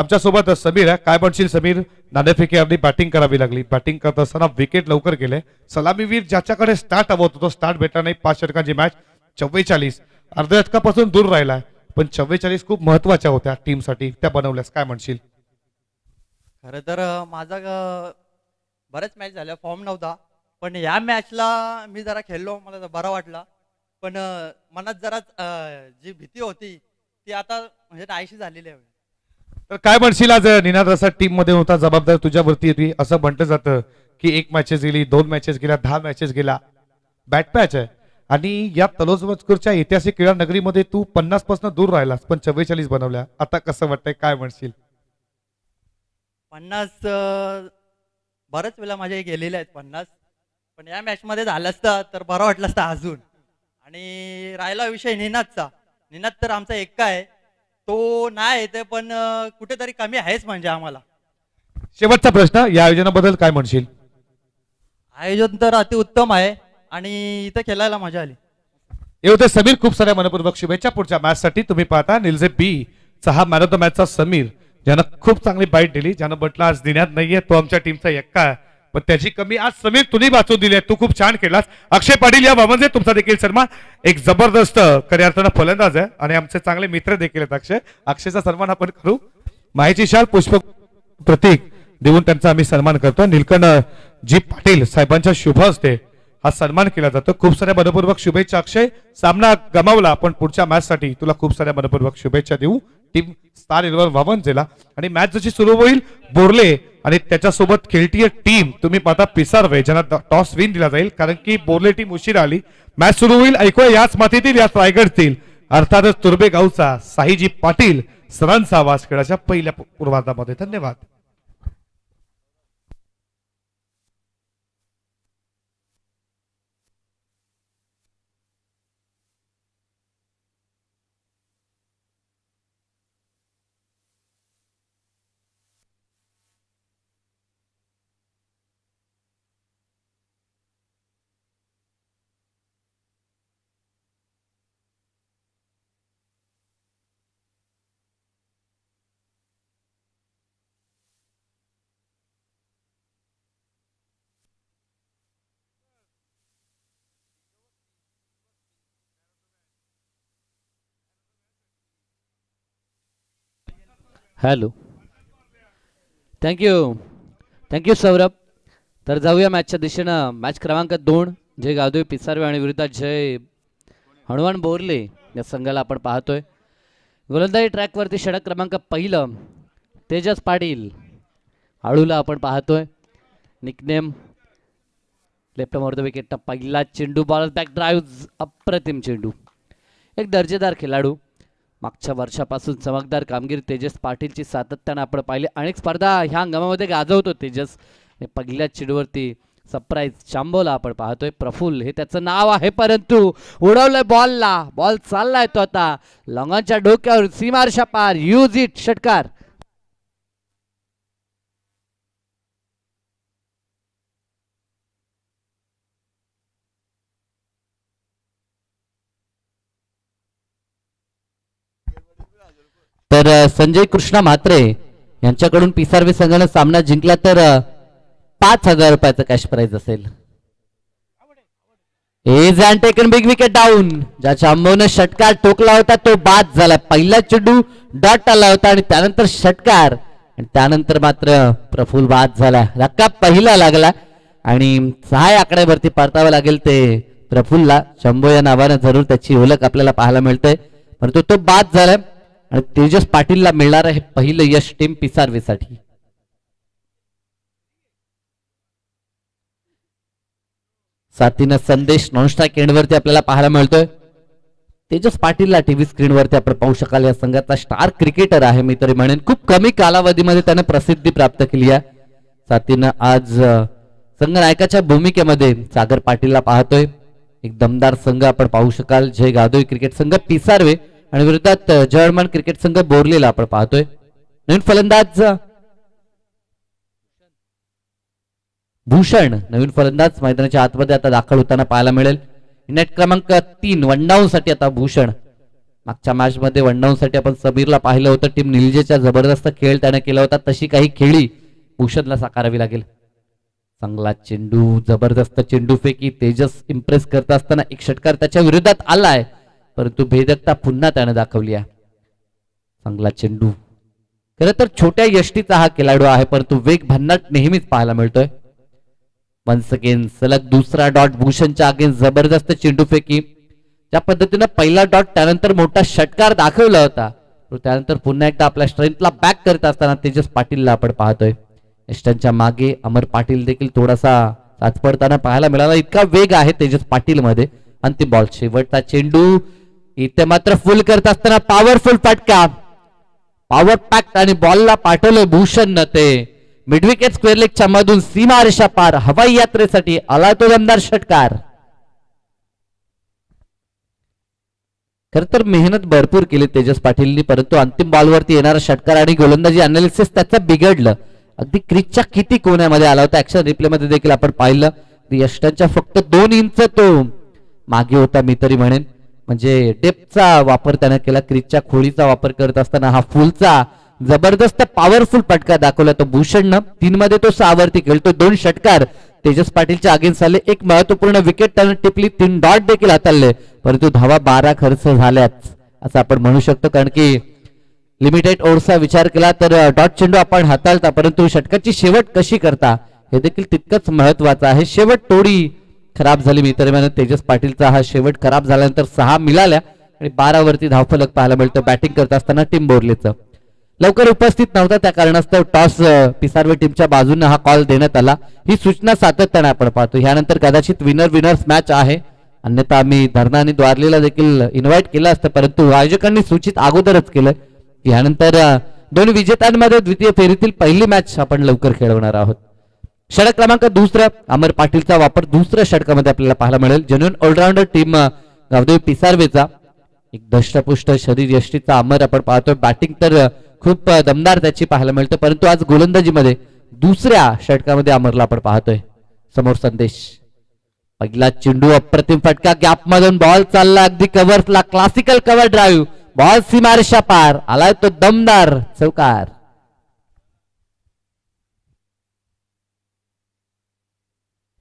आमच्या सोबत समीर आहे. काय म्हणशील समीर? नाणेफेकी अगदी बॅटिंग करावी लागली. बॅटिंग करत असताना विकेट लवकर गेले. सलामीवीर ज्याच्याकडे स्टार्ट हवं होतं तो स्टार्ट भेटला नाही. 5 षटकांची मॅच 44 अर्ध्या षटकापासून दूर राहिलाय, पण 44 खूप महत्वाच्या होत्या टीमसाठी, त्या बनवल्यास. काय म्हणशील? खरं तर माझा बऱ्याच मॅच झाल्या, फॉर्म नव्हता, पण या मॅचला मी जरा खेळलो, मला बरं वाटलं. पण मनात जरा जी भीती होती ती आता म्हणजे नाहीशी झालेली आहे. तर काय म्हणशील? आज निनाद असा टीम मध्ये होता, जबाबदार तुझ्यावरती होती. असं म्हटलं जातं की 1 मॅचेस गेली, 2 मॅचेस गेल्या, 10 मॅचेस गेला, बॅट मॅच आहे. आणि या तलोजमजकरच्या ऐतिहासिक क्रीडा नगरीमध्ये तू 50 पासून दूर राहिलास, पण 44 बनवल्या. आता कसं वाटतंय? काय म्हणशील? 50 बऱ्याच वेळा माझे गेलेले आहेत 50, पण या मॅच मध्ये झालं असतं तर बरं वाटलं असतं अजून. आणि राहिला विषय निनादचा. निनाद तर आमचा एक्का आहे, तो नाही येते, पण कुठेतरी कमी आहेच म्हणजे आम्हाला. शेवटचा प्रश्न, या आयोजनाबद्दल काय म्हणशील? आयोजन तर अतिउत्तम आहे आणि इथं खेळायला मजा आली. हे होते समीर. खूप साऱ्या मनपूर्वक शुभेच्छा पुढच्या मॅच साठी. तुम्ही पाहता निलजे बी चा हा मॅन ऑफ द मॅचचा समीर, ज्यानं खूप चांगली बाईट दिली, ज्यानं म्हटलं आज दिण्यात नाहीये, तो आमच्या टीमचा एक्का आहे, पण त्याची कमी आज समीर तुम्ही वाचून दिली आहे. तू खूप छान खेळलास. अक्षय पाटील या बाबा तुमचा देखील सन्मान. एक जबरदस्त खऱ्या अर्थानं फलंदाज आहे आणि आमचे चांगले मित्र देखील आहेत. अक्षयचा सन्मान आपण करू. माहिती शाल पुष्प प्रतीक देऊन त्यांचा आम्ही सन्मान करतो. निलकंठ जी पाटील साहेबांच्या शुभ हस्ते हा सन्मान केला जातो. खूप साऱ्या मनपूर्वक शुभेच्छा अक्षय. सामना गमावला, पण पुढच्या मॅच साठी तुला खूप साऱ्या मनपूर्वक शुभेच्छा देऊ. Team star 11 वावंजेला. आणि मॅच जशी सुरू होईल, बोर्ले आणि त्याच्यासोबत खेळतीय टीम तुम्ही पाहता पिसारवे, ज्यांना टॉस विन दिला जाईल, कारण की बोर्ले टीम उशीर आली. मॅच सुरू होईल, ऐकूया याच मातीतील, याच रायगडतील, अर्थातच तुर्बे गावचा साहीजी पाटील सरांचा आवाज खेळाच्या पहिल्या पूर्वार्धामध्ये. धन्यवाद. Hello, thank you Saurabh. तर जाऊया मॅचच्या दिशेनं. मॅच क्रमांक 2 जय गावदेवी पिसारवे आणि विरुद्ध जय हनुमान बोरले या संघाला आपण पाहतोय. गोलंदाजी ट्रॅकवरती षटक क्रमांक 1 तेजस पाटील आळूला आपण पाहतोय. निकनेम लेफ्ट ऑफ द विकेटचा पहिला चेंडू, बॉल बॅक ड्राईव्ह, अप्रतिम चेंडू. एक दर्जेदार खेळाडू, मागच्या वर्षापासून चमकदार कामगिरी तेजस पाटीलची सातत्यानं आपण पाहिले. अनेक स्पर्धा ह्या हंगामामध्ये गाजवतो तेजस. पहिल्या चेंडूवरती सरप्राईज चांबोला आपण पाहतोय. प्रफुल्ल हे त्याचं नाव आहे, परंतु उडवलंय बॉलला. बॉल चाललाय तो आता लॉंगांच्या डोक्यावर, सीमारेषा पार, यूज इट, षटकार. तर संजय कृष्णा म्हात्रे यांच्याकडून पिसारवे संघाने सामना जिंकला तर 5,000 रुपयाचं कॅश प्राइज असेल. Is and taken big wicket down. ज्याच्या अंबवने षटकार टोकला होता तो बाद झाला. पहिला चेंडू डॉट आला होता आणि त्यानंतर षटकार, आणि त्यानंतर मात्र प्रफुल्ल बाद झाला. धक्का पहिला लागला आणि 6 आकड्यावरती परतावं लागेल ते प्रफुल्लला. शंभो या नावानं जरूर त्याची ओळख आपल्याला पाहायला मिळते, परंतु तो बाद झालाय आणि तेजस पाटीलला मिळणार आहे पहिलं यश टीम पिसारवेसाठी. साथीनं संदेश नॉनस्ट्राईक एंडवरती आपल्याला पाहायला मिळतोय. तेजस पाटीलला टीव्ही स्क्रीनवरती आपण पाहू शकाल. या संघाचा स्टार क्रिकेटर आहे मी तरी म्हणेन. खूप कमी कालावधीमध्ये त्याने प्रसिद्धी प्राप्त केली आहे. साथीनं आज संघनायकाच्या भूमिकेमध्ये सागर पाटीलला पाहतोय. एक दमदार संघ आपण पाहू शकाल. जय गावदेवी क्रिकेट संघ पिसारवे आणि विरोधात जर्मन क्रिकेट संघ बोरलेला आपण पाहतोय. नवीन फलंदाज भूषण, नवीन फलंदाज मैदानाच्या आतमध्ये आता दाखल होताना पाहायला मिळेल. नेट क्रमांक 3 वन डाऊन साठी आता भूषण मागच्या मॅच मध्ये 1 डाऊन साठी आपण समीरला पाहिलं होतं. टीम निलजेच्या जबरदस्त खेळ त्याने केला होता. तशी काही खेळी भूषणला साकारावी लागेल. चांगला चेंडू, जबरदस्त चेंडू फेकी. तेजस इम्प्रेस करत असताना एक षटकार त्याच्या विरोधात आलाय, परंतु भेदकता पुन्हा त्याने दाखवली आहे. चांगला चेंडू. खरं तर छोट्या यष्टीचा हा खेळाडू आहे, परंतु वेग भन्नाट नेहमीच पाहायला मिळतोय. वन्स अगेन सलग दुसरा डॉट भूषणच्या अगेन. जबरदस्त चेंडू फेकी. ज्या पद्धतीनं पहिला डॉट त्यानंतर मोठा षटकार दाखवला होता, त्यानंतर पुन्हा एकदा आपल्या स्ट्रेंथला बॅक करत असताना तेजस पाटीलला आपण पाहतोय. यष्टांच्या मागे अमर पाटील देखील थोडासा तात्पडताना पाहायला मिळाला. इतका वेग आहे तेजस पाटील मध्ये. अंतिम बॉल, शेवटचा चेंडू. इथे मात्र फुल करत असताना पॉवरफुल फटका, पॉवर पॅक्ट आणि बॉलला पाठवलं भूषण न ते मिडविकेट स्क्वेअर लेगच्या मधून सीमा रेषा पार हवाई यात्रेसाठी आला तो दमदार षटकार. खर तर मेहनत भरपूर केली तेजस पाटीलनी, परंतु अंतिम बॉलवरती येणारा षटकार आणि गोलंदाजी अनालिसिस त्याचं बिघडलं. अगदी क्रिजच्या किती कोण्यामध्ये आला होता. ऍक्शन रिप्ले मध्ये देखील आपण पाहिलं. यष्टांच्या फक्त 2 इंच तो मागे होता मी तरी म्हणेन. म्हणजे डेपचा वापर त्याने केला. क्रिजच्या खोलीचा वापर करत असताना हा फुलचा जबरदस्त पॉवरफुल फटका दाखवला तो भूषणनं. 3 मध्ये तो 6 वरती खेळतो. 2 षटकार तेजस पाटीलच्या अगेन्स्ट आले. एक महत्वपूर्ण विकेट त्याने टिपली. 3 डॉट देखील हाताळले, परंतु धावा 12 खर्च झाल्याच असं आपण म्हणू शकतो. कारण की लिमिटेड ओव्हरचा विचार केला तर डॉट चेंडू आपण हाताळता, परंतु षटकाची शेवट कशी करता हे देखील तितकंच महत्वाचं आहे. शेवट थोडी खराब झाली मी तरी म्हणत. तेजस पाटीलचा हा शेवट खराब झाल्यानंतर 6 मिळाल्या आणि 12 वरती धावफलक पाहायला मिळतं. बॅटिंग करत असताना टीम बोर्लेचं लवकर उपस्थित नव्हता, त्या कारणास्तव टॉस पिसारवे टीमच्या बाजूने हा कॉल देण्यात आला. ही सूचना सातत्याने आपण पाहतो. यानंतर कदाचित विनर्स मॅच आहे, अन्यथा आम्ही धरणा आणि द्वारलेला देखील इन्व्हाइट केलं असतं, परंतु आयोजकांनी सूचित अगोदरच केलं. यानंतर 2 विजेत्यांमध्ये द्वितीय फेरीतील पहिली मॅच आपण लवकर खेळवणार आहोत. षटक क्रमांक 2 अमर पाटीलचा वापर दुसऱ्या षटकामध्ये आपल्याला पाहायला मिळेल. जेन्युइन ऑलराऊंडर टीम गावदेवी पिसारवेचा. एक दष्टपुष्ट शरीर यष्टीचा अमर आपण पाहतोय. बॅटिंग तर खूप दमदार त्याची पाहायला मिळते, परंतु आज गोलंदाजीमध्ये दुसऱ्या षटकामध्ये अमरला आपण पाहतोय. समोर संदेश. पहिला चेंडू अप्रतिम फटका. गॅप मधून बॉल चालला अगदी कव्हरला. Classical cover drive. बॉल सीमारेषा पार आलाय तो दमदार चौकार.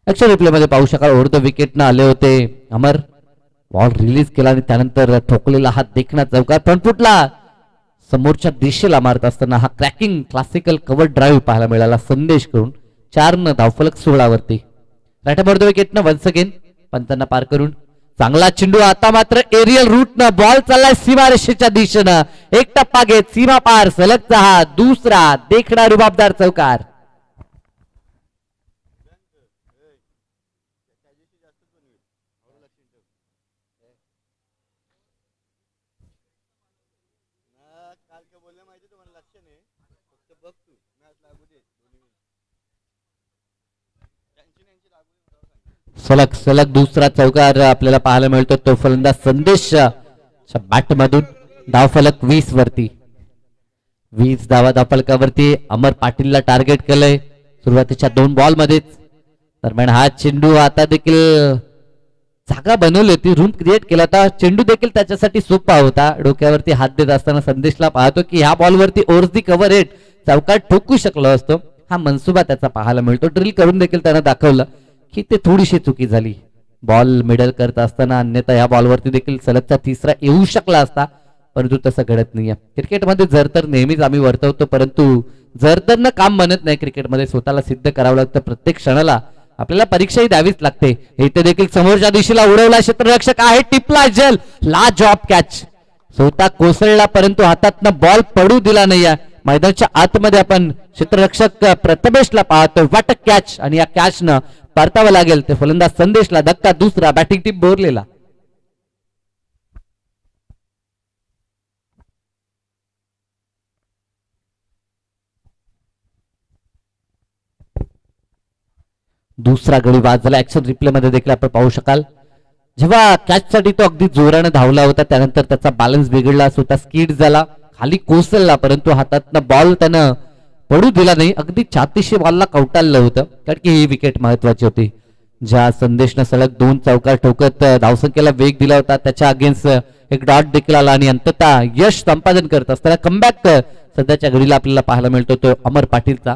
ऍक्शन रिप्ले मध्ये पाहू शकाल. ओव्हर द विकेट न आले होते अमर. बॉल रिलीज केला आणि त्यानंतर ठोकलेला हात देखणा चौकार. पण फुटला. समोरच्या दिशेला मारत असताना हा क्रॅकिंग क्लासिकल कव्हर ड्राईव्ह पाहायला मिळाला संदेश करून. 4 न धावफलक 16 वरती. राईट ओव्हर द विकेट न वन्स अगेन पंतांना पार करून चांगला चेंडू. आता मात्र एरियल रूट न बॉल चाललाय सीमारेषेच्या दिशेनं. एक टप्पा घेत सीमा पार. सलगचा हा दुसरा देखणा रुबाबदार चौकार. सलग सलग दुसरा चौकार आपल्याला पाहायला मिळतो. तो फलंदाज संदेश बॅट मधून. धावफलक 20 वरती. 20 धावा धावफलकावरती. अमर पाटीलला टार्गेट केलंय सुरुवातीच्या 2 बॉल मध्येच. दरम्यान हा चेंडू आता देखील जागा बनवली होती, रूम क्रिएट केला होता. चेंडू देखील त्याच्यासाठी सोपा होता. डोक्यावरती हात देत असताना संदेशला पाहतो की ह्या बॉलवरती ओव्हर दी कव्हर हिट चौकार ठोकू शकलो असतो. हा मनसुबा त्याचा पाहायला मिळतो. ड्रिल करून देखील त्यानं दाखवलं की ते थोडीशी चुकी झाली. बॉल मिडल करत असताना अन्यथा या बॉलवरती देखील सलगचा 3रा येऊ शकला असता, परंतु तसं घडत नाहीये. क्रिकेटमध्ये जर तर नेहमीच आम्ही वर्तवतो, परंतु जर तर न काम बनत नाही. क्रिकेटमध्ये स्वतःला सिद्ध करावं लागतं. प्रत्येक क्षणाला आपल्याला परीक्षाही द्यावीच लागते. इथे देखील समोरच्या दिशेला उडवला क्षेत्ररक्षक आहे. टिपला जल. ला जॉब कॅच. स्वतः कोसळला, परंतु हातातनं बॉल पडू दिला नाही. मैदानाच्या आतमध्ये आपण क्षेत्ररक्षक प्रथमेशला पाहतो. वाट कॅच आणि या कॅचनं परतावं लागेल ते फलंदाज संदेशला. धक्का दुसरा. बॅटिंग टीम बोरलेला. दुसरा गडी बाद झाला. ऍक्शन रिप्ले मध्ये देखील आपण पाहू शकाल. जेव्हा कॅच साठी तो अगदी जोराने धावला होता, त्यानंतर त्याचा बॅलन्स बिघडला. स्वतः स्किड झाला, खाली कोसळला, परंतु हातातनं बॉल त्यानं पडू दिला नाही. अगदी छातीशी बॉलला कवटाळलं होतं, कारण की ही विकेट महत्वाची होती. ज्या संदेशनं सलग 2 चौकार ठोकत धावसंख्येला वेग दिला होता त्याच्या अगेन्स्ट एक डॉट देखील आला आणि अंततः यश संपादन करत असताना कमबॅक सध्याच्या घडीला आपल्याला पाहायला मिळतो तो अमर पाटीलचा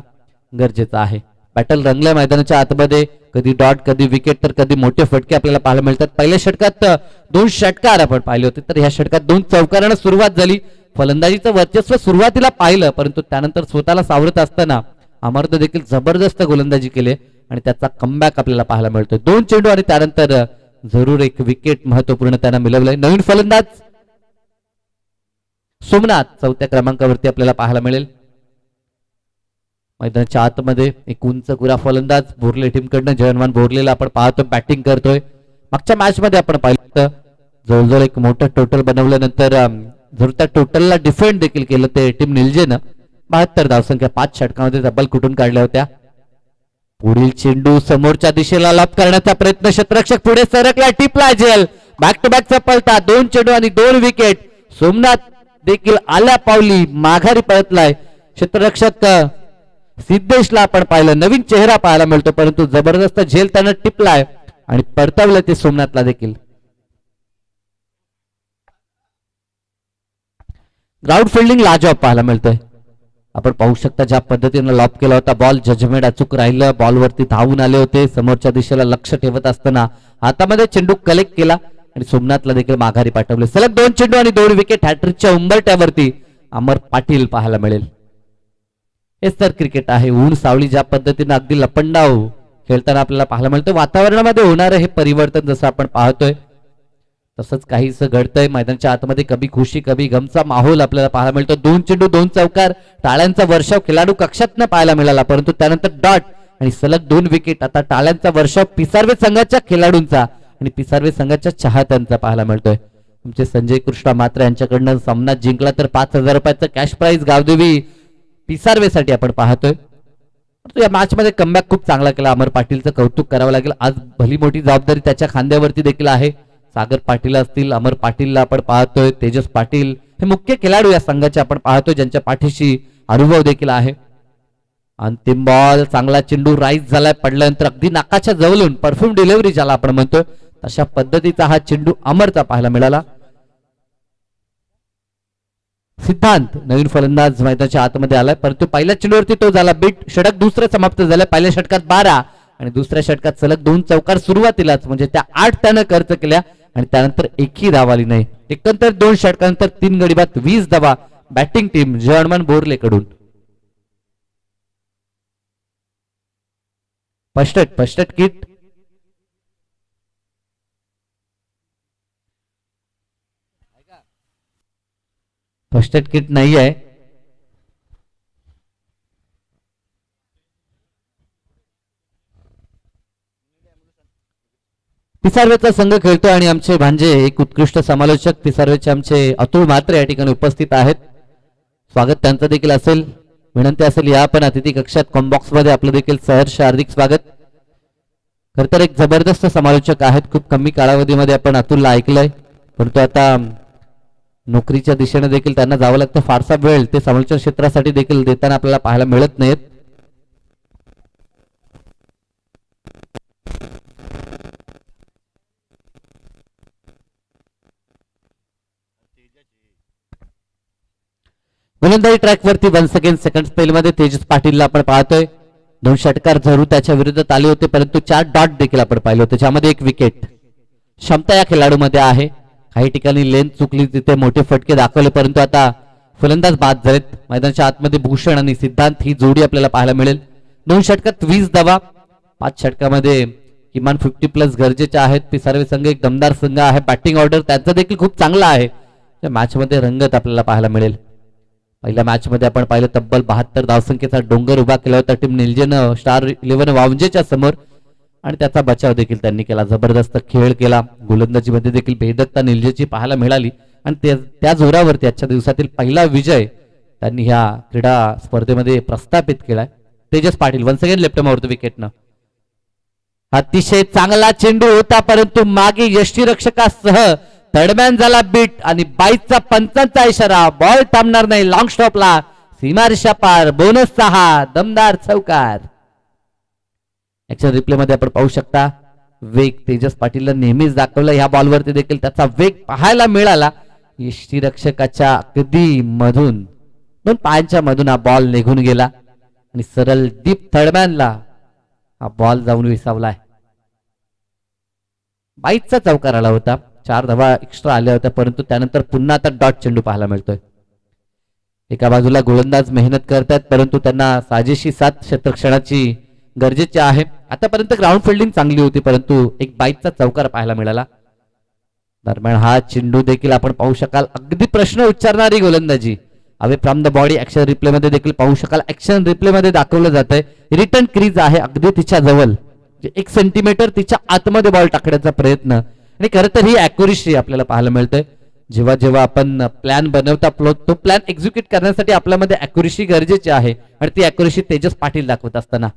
गरजेचा आहे. बॅटल रंगल्या मैदानाच्या आतमध्ये, कधी डॉट कधी विकेट तर कधी मोठे फटके आपल्याला पाहायला मिळतात. पहिल्या षटकात 2 षटकार आपण पाहिले होते, तर ह्या षटकात 2 चौकारानं सुरुवात झाली. फलंदाजीचं वर्चस्व सुरुवातीला पाहिलं, परंतु त्यानंतर स्वतःला सावरत असताना अमरनं देखील जबरदस्त गोलंदाजी केली आणि त्याचा कमबॅक आपल्याला पाहायला मिळतोय. 2 चेंडू आणि त्यानंतर जरूर एक विकेट महत्वपूर्ण त्यांना मिळवलंय. नवीन फलंदाज सोमनाथ 4थ्या क्रमांकावरती आपल्याला पाहायला मिळेल. मैदानाच्या आतमध्ये एक उंच कुरा फलंदाज बोरले टीमकडनं जयनवान बोरलेला आपण पाहतो बॅटिंग करतोय. मागच्या मॅच मध्ये आपण पाहिलं जवळजवळ एक मोठं टोटल बनवल्यानंतर जर त्या टोटलला डिफेंड देखील केलं ते टीम निलजेनं 72 धावसंख्या 5 षटकामध्ये डबल कुठून काढल्या होत्या. पुढील चेंडू समोरच्या दिशेला लॉब करण्याचा प्रयत्न, क्षेत्ररक्षक पुढे सरकला, टिपला जेल, बॅक टू बॅकचा पलटा, 2 चेंडू आणि 2 विकेट. सोमनाथ देखील आल्या पावली माघारी परतलाय. क्षेत्ररक्षक सिद्धेशला आपण पाहिलं, नवीन चेहरा पाहायला मिळतो, परंतु जबरदस्त झेल त्यानं टिपलाय आणि परतवलं ते सोमनाथला देखील. ग्राउंड फिल्डिंग लाजवाब पाहायला मिळतोय. आपण पाहू शकता ज्या पद्धतीने लॉब केला होता बॉल, जजमेंट अचूक राहिलं, बॉलवरती धावून आले होते, समोरच्या दिशेला लक्ष ठेवत असताना हातामध्ये चेंडू कलेक्ट केला आणि सोमनाथला देखील माघारी पाठवले. सलग 2 चेंडू आणि 2 विकेट, हॅट्रिकच्या उंबरट्यावरती अमर पाटील पाहायला मिळेल. हेच तर क्रिकेट आहे. ऊन सावली ज्या पद्धतीने अगदी लपंडाव खेळताना आपल्याला पाहायला मिळतं, वातावरणामध्ये होणारं हे परिवर्तन जसं आपण पाहतोय तसंच काहीच घडतंय. मैदानाच्या आतमध्ये कभी खुशी कभी गमचा माहोल आपल्याला पाहायला मिळतो. 2 चेंडू 2 चौकार, टाळ्यांचा वर्षाव खेळाडू कक्षातनं पाहायला मिळाला, परंतु त्यानंतर डॉट आणि सलग 2 विकेट. आता टाळ्यांचा वर्षाव पिसारवे संघाच्या खेळाडूंचा आणि पिसारवे संघाच्या चाहत्यांचा पाहायला मिळतोय. तुमचे संजय कृष्णा मात्र यांच्याकडनं सामना जिंकला तर 5,000 रुपयाचं कॅश प्राइज गावदेवी पिसारवेसाठी आपण पाहतोय. या मॅच मध्ये कमबॅक खूप चांगला केला, अमर पाटीलचं कौतुक करावं लागेल. आज भली मोठी जबाबदारी त्याच्या खांद्यावरती देखील आहे. सागर पाटील असतील, अमर पाटीलला आपण पाहतोय, तेजस पाटील हे मुख्य खेळाडू या संघाचे आपण पाहतोय, ज्यांच्या पाठीशी अनुभव देखील आहे. अंतिम बॉल, चांगला चेंडू राईज झालाय, पडल्यानंतर अगदी नाकाच्या जवळून परफ्यूम डिलिव्हरी ज्याला आपण म्हणतोय तशा पद्धतीचा हा चेंडू अमरचा पाहायला मिळाला. सिद्धांत नवीन फलंदाज मैदानाच्या आतमध्ये आलाय, परंतु पहिल्या चेंडूवरती तो झाला बीट. षटक दुसरं समाप्त झालं. पहिल्या षटकात 12 आणि दुसऱ्या षटकात सलग 2 चौकार सुरुवातीलाच, म्हणजे त्या 8 त्यानं खर्च केल्या आणि त्यानंतर एकही धाव आली नाही. एकंदर 2 षटकानंतर 3 गडी बाद 20 धावा बॅटिंग टीम जर्मन बोरले कडून. First kit first aid kit नाही आहे. पिसारवेचा संघ खेळतो आणि आमचे भांजे एक उत्कृष्ट समालोचक पिसारवेचे आमचे अतुल मात्र या ठिकाणी उपस्थित आहेत. स्वागत त्यांचं देखील असेल. विनंती असेल या पण अतिथी कक्षात कॉम्बॉक्स मध्ये आपलं देखील सहर्ष हार्दिक स्वागत. खर तर एक जबरदस्त समालोचक आहेत. खूप कमी कालावधीमध्ये आपण अतुलला ऐकलंय, परंतु आता नोकरीच्या दिशेने देखील त्यांना जावं लागतं. फारसा वेळ ते समालोचन क्षेत्रासाठी देखील देताना आपल्याला पाहायला मिळत नाहीत. गोलंदाजी ट्रॅक वरती 1 सेकंड स्पेल मध्ये तेजस पाटीलला आपण पाहतोय. 2 षटकार जरूर त्याच्या विरुद्धात आले होते, परंतु 4 डॉट देखील आपण पाहिले होते, ज्यामध्ये 1 विकेट. क्षमता या खेळाडूमध्ये आहे. काही ठिकाणी लेन चुकली, तिथे मोठे फटके दाखवले, परंतु आता फलंदाज बाद झालेत. मैदानाच्या आतमध्ये भूषण आणि सिद्धांत ही जोडी आपल्याला पाहायला मिळेल. 2 षटकात 20 धावा, 5 षटकामध्ये किमान 50+ गरजेच्या आहेत. पिसारवे संघ एक दमदार संघ आहे. बॅटिंग ऑर्डर त्यांचा देखील खूप चांगला आहे. या मॅच मध्ये रंगत आपल्याला पाहायला मिळेल. पहिल्या मॅच मध्ये आपण पाहिलं तब्बल 72 धावसंख्येचा डोंगर उभा केला होता टीम निलजेनं स्टार 11 वावंजेच्या समोर, आणि त्याचा बचाव देखील त्यांनी केला. जबरदस्त खेळ केला. गोलंदाजीमध्ये देखील भेदकता निलजेची पाहायला मिळाली आणि त्या जोरावरती आजच्या दिवसातील पहिला विजय त्यांनी ह्या क्रीडा स्पर्धेमध्ये प्रस्थापित केलाय. तेजस पाटील 1 सेकंड लेफ्ट मारतो विकेटनं. अतिशय चांगला चेंडू होता, परंतु मागे यष्टीरक्षकासह दरम्यान झाला बीट आणि 22चा पंचांचा इशारा. बॉल थांबणार नाही. लॉंग स्टॉपला सीमारेषा पार. बोनस 6 दमदार चौकार. ऍक्शन रिप्ले मध्ये आपण पाहू शकता वेग तेजस पाटीलला नेहमीच दाखवला, ह्या बॉलवरती देखील त्याचा वेग पाहायला मिळाला. यष्टीरक्षकाच्या अगदी मधून 2 पायांच्या मधून हा बॉल निघून गेला आणि सरळ डीप थर्डमॅनला हा बॉल जाऊन विसावलाय. 22चा चौकार आला होता, 4 धावा एक्स्ट्रा आल्या होत्या, परंतु त्यानंतर पुन्हा आता डॉट चेंडू पाहायला मिळतोय. एका बाजूला गोलंदाज मेहनत करतात, परंतु त्यांना साजेशी 7 क्षेत्ररक्षणाची गरजेची आहे. आतापर्यंत ग्राउंड फिल्डिंग चांगली होती, परंतु एक 22चा चौकार पाहायला मिळाला. दरम्यान हा चेंडू देखील आपण पाहू शकाल, अगदी प्रश्न उच्चारणारी गोलंदाजी away from the body action replay मध्ये देखील पाहू शकाल. ऍक्शन रिप्ले मध्ये दाखवलं जात आहे रिटर्न क्रीज आहे अगदी तिच्या जवळ, 1 सेंटीमीटर तिच्या आतमध्ये बॉल टाकण्याचा प्रयत्न. आणि खरं तर ही अॅक्युरेसी आपल्याला पाहायला मिळते. जेव्हा जेव्हा आपण प्लॅन बनवता तो प्लॅन एक्झिक्यूट करण्यासाठी आपल्यामध्ये अॅक्युरेसी गरजेची आहे आणि ती अॅक्युरेसी तेजस पाटील दाखवत असताना.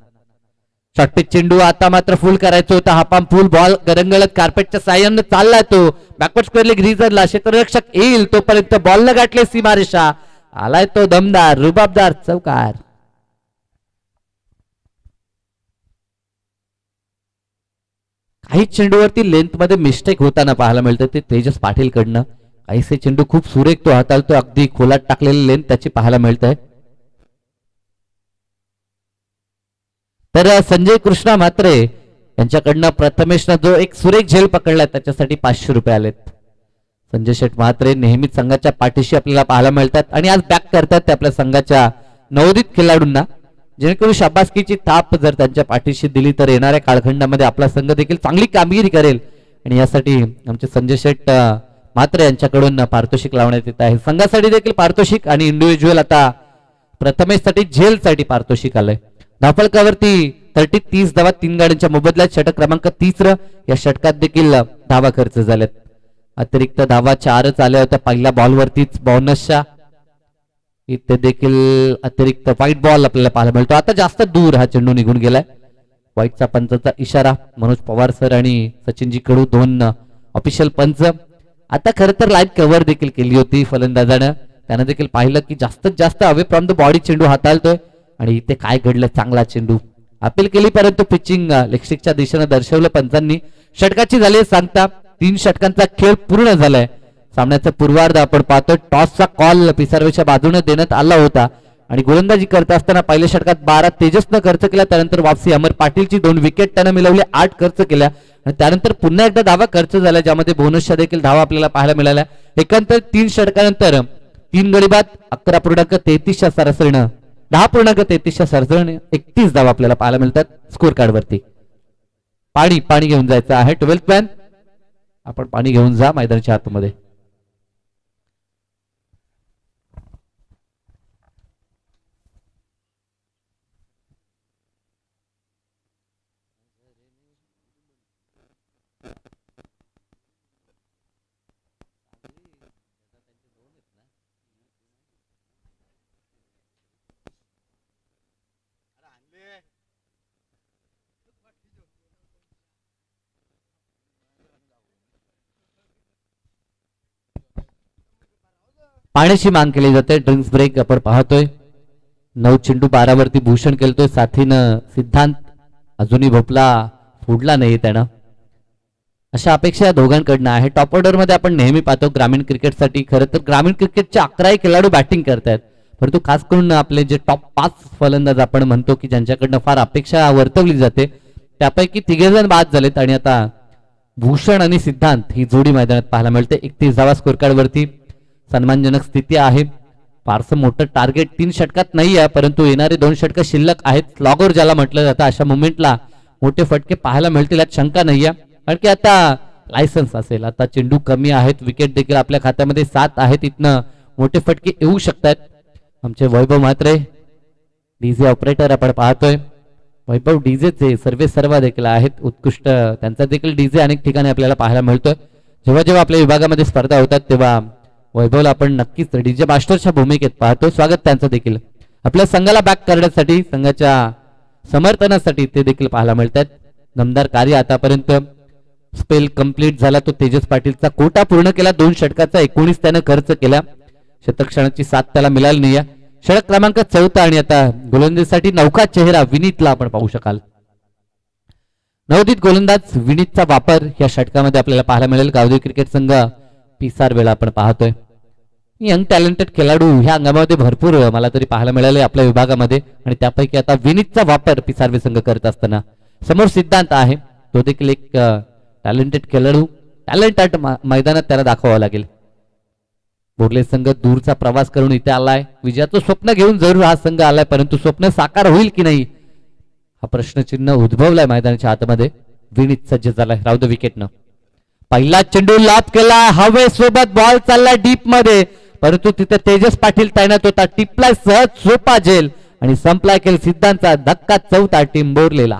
शॉर्ट पिच चेंडू आता मात्र फुल करायचं होतं, हापाम फुल बॉल गरंगळत कार्पेटच्या साह्यानं चाललाय तो बॅकवर्ड स्क्वेअर लेग रिझरला. क्षेत्ररक्षक येईल तोपर्यंत बॉलनं गाठले सीमारेषा, आलाय तो दमदार रुबाबदार चौकार. काही चेंडूवरती लेंथ मध्ये मिस्टेक होताना पाहायला मिळतं ते तेजस पाटील कडनं. काहीसे चेंडू खूप सुरेख तो हाताळतो, अगदी खोलात टाकलेली लेंथ त्याची पाहायला मिळतंय. तर संजय कृष्णा म्हात्रे यांच्याकडनं प्रथमेशनं जो एक सुरेख झेल पकडलाय त्याच्यासाठी 500 रुपये आलेत. संजय शेठ म्हात्रे नेहमीच संघाच्या पाठीशी आपल्याला पाहायला मिळतात आणि आज बॅक करतात ते आपल्या संघाच्या नवोदित खेळाडूंना, जेणेकरून शाबासकीची थाप जर त्यांच्या पाठीशी दिली तर येणाऱ्या कालखंडामध्ये आपला संघ देखील चांगली कामगिरी करेल. आणि यासाठी आमचे संजय शेठ म्हात्रे यांच्याकडून पारितोषिक लावण्यात येत आहे. संघासाठी देखील पारितोषिक आणि इंडिव्हिज्युअल आता प्रथमेशसाठी झेलसाठी पारितोषिक आलंय. धावफलकावरती 30 धावा 3 गाड्यांच्या मोबदल्यात षटक क्रमांक 3. या षटकात देखील धावा खर्च झाल्यात. अतिरिक्त धावा 4च आल्या होत्या पहिल्या बॉलवरतीच बोनसच्या. इथे देखील अतिरिक्त व्हाईट बॉल आपल्याला पाहायला मिळतो. आता जास्त दूर हा चेंडू निघून गेलाय. व्हाईटचा पंचाचा इशारा मनोज पवार सर आणि सचिनजी कडू 2 ऑफिशियल पंच. आता खरं तर लाईव्ह कव्हर देखील केली होती फलंदाजानं, त्यानं देखील पाहिलं की जास्तीत जास्त अवे फ्रॉम द बॉडी चेंडू हाताळतोय आणि इथे काय घडलं, चांगला चेंडू अपील केली परंतु पिचिंग लेगस्टिकच्या दिशेनं दर्शवलं पंचांनी. षटकाची झाली सांगता 3 षटकांचा खेळ पूर्ण झालाय. सामन्याचा पूर्वार्ध आपण पाहतोय. टॉसचा कॉल पिसारवेच्या बाजूने देण्यात आला होता आणि गोलंदाजी करत असताना पहिल्या षटकात 12 तेजसनं खर्च केला, त्यानंतर वापसी अमर पाटीलची 2 विकेट त्यानं मिळवली, 8 खर्च केल्या आणि त्यानंतर पुन्हा एकदा धावा खर्च झाला ज्यामध्ये बोनसच्या देखील धावा आपल्याला पाहायला मिळाल्या. एकंदर 3 षटकानंतर 3 गडी बाद 11.33च्या सरासरीनं 10.33च्या सरासरीने 31 धावा आपल्याला पाहायला मिळतात स्कोर कार्ड वरती. पाणी घेऊन जायचं आहे. 12th मॅन आपण पाणी घेऊन जा मैदानाच्या आतमध्ये. पाण्याची मांग केली जाते. ड्रिंक्स ब्रेक आपण पाहतोय. 9 चेंडू 12 वरती भूषण केलतोय. साथीनं सिद्धांत अजूनही भोपला फोडला नाही त्यानं. अशा अपेक्षा या दोघांकडनं आहे. टॉप ऑर्डर मध्ये आपण नेहमी पाहतो ग्रामीण क्रिकेटसाठी खरं तर ग्रामीण क्रिकेटचे 11 खेळाडू बॅटिंग करतायत, परंतु खास करून आपले जे टॉप 5 फलंदाज आपण म्हणतो की ज्यांच्याकडनं फार अपेक्षा वर्तवली जाते त्यापैकी 3 जण बाद झालेत आणि आता भूषण आणि सिद्धांत ही जोडी मैदानात पाहायला मिळते. 31 धावा स्कोर कार्ड वरती सन्मानजनक स्थिती आहे. फारसं मोठं टार्गेट 3 षटकात नाही आहे, परंतु येणारे 2 षटक शिल्लक आहेत. स्लॉगर ज्याला म्हटलं जातं अशा मुवमेंटला मोठे फटके पाहायला मिळतील यात शंका नाही आहे. कारण की आता लायसन्स असेल, आता चेंडू कमी आहेत, विकेट देखील आपल्या खात्यामध्ये 7 आहेत, इथनं मोठे फटके येऊ शकतात. आमचे वैभव म्हात्रे डीजे ऑपरेटर आपण पाहतोय. वैभव डीजेचे सर्वा देखील आहेत उत्कृष्ट, त्यांचा देखील डीजे अनेक ठिकाणी आपल्याला पाहायला मिळतोय. जेव्हा जेव्हा आपल्या विभागामध्ये स्पर्धा होतात तेव्हा वैभवला आपण नक्कीच डीजे मास्टरच्या भूमिकेत पाहतो. स्वागत त्यांचं देखील. आपल्या संघाला बॅक करण्यासाठी, संघाच्या समर्थनासाठी ते देखील पाहायला मिळतात. दमदार कार्य आतापर्यंत. स्पेल कंप्लीट झाला तो तेजस पाटीलचा. कोटा पूर्ण केला. 2 षटकाचा 19 त्यानं खर्च केला. शतकक्षणाची 7 त्याला मिळाली नाही. षटक क्रमांक 4 आणि आता गोलंदाजीसाठी नौका चेहरा विनीतला आपण पाहू शकाल. नवोदित गोलंदाज विनीतचा वापर या षटकामध्ये आपल्याला पाहायला मिळेल. गावदेवी क्रिकेट संघ पिसार वेळा आपण पाहतोय. यंग टॅलेंटेड खेळाडू ह्या अंगामध्ये भरपूर मला तरी पाहायला मिळाले आपल्या विभागामध्ये आणि त्यापैकी आता विनीतचा वापर पिसारवे संघ करत असताना समोर सिद्धांत आहे. तो देखील एक टॅलेंटेड खेळाडू. टॅलेंटेड मैदानात त्याला दाखवावं लागेल. बोर्ले संघ दूरचा प्रवास करून इथे आलाय. विजयाचं स्वप्न घेऊन जरूर हा संघ आलाय, परंतु स्वप्न साकार होईल की नाही हा प्रश्नचिन्ह उद्भवलाय मैदानाच्या आतमध्ये. विनीत सज्ज झालाय राऊत विकेटनं. पहिला चेंडू लाभ केला, हवे सोबत बॉल चालला डीप मध्ये, परंतु तिथे तेजस पाटील तैनात होता. टिपला सहज सोपा झेल आणि संपला खेळ. सिद्धांतचा धक्का चौथा टीम बोरलेला.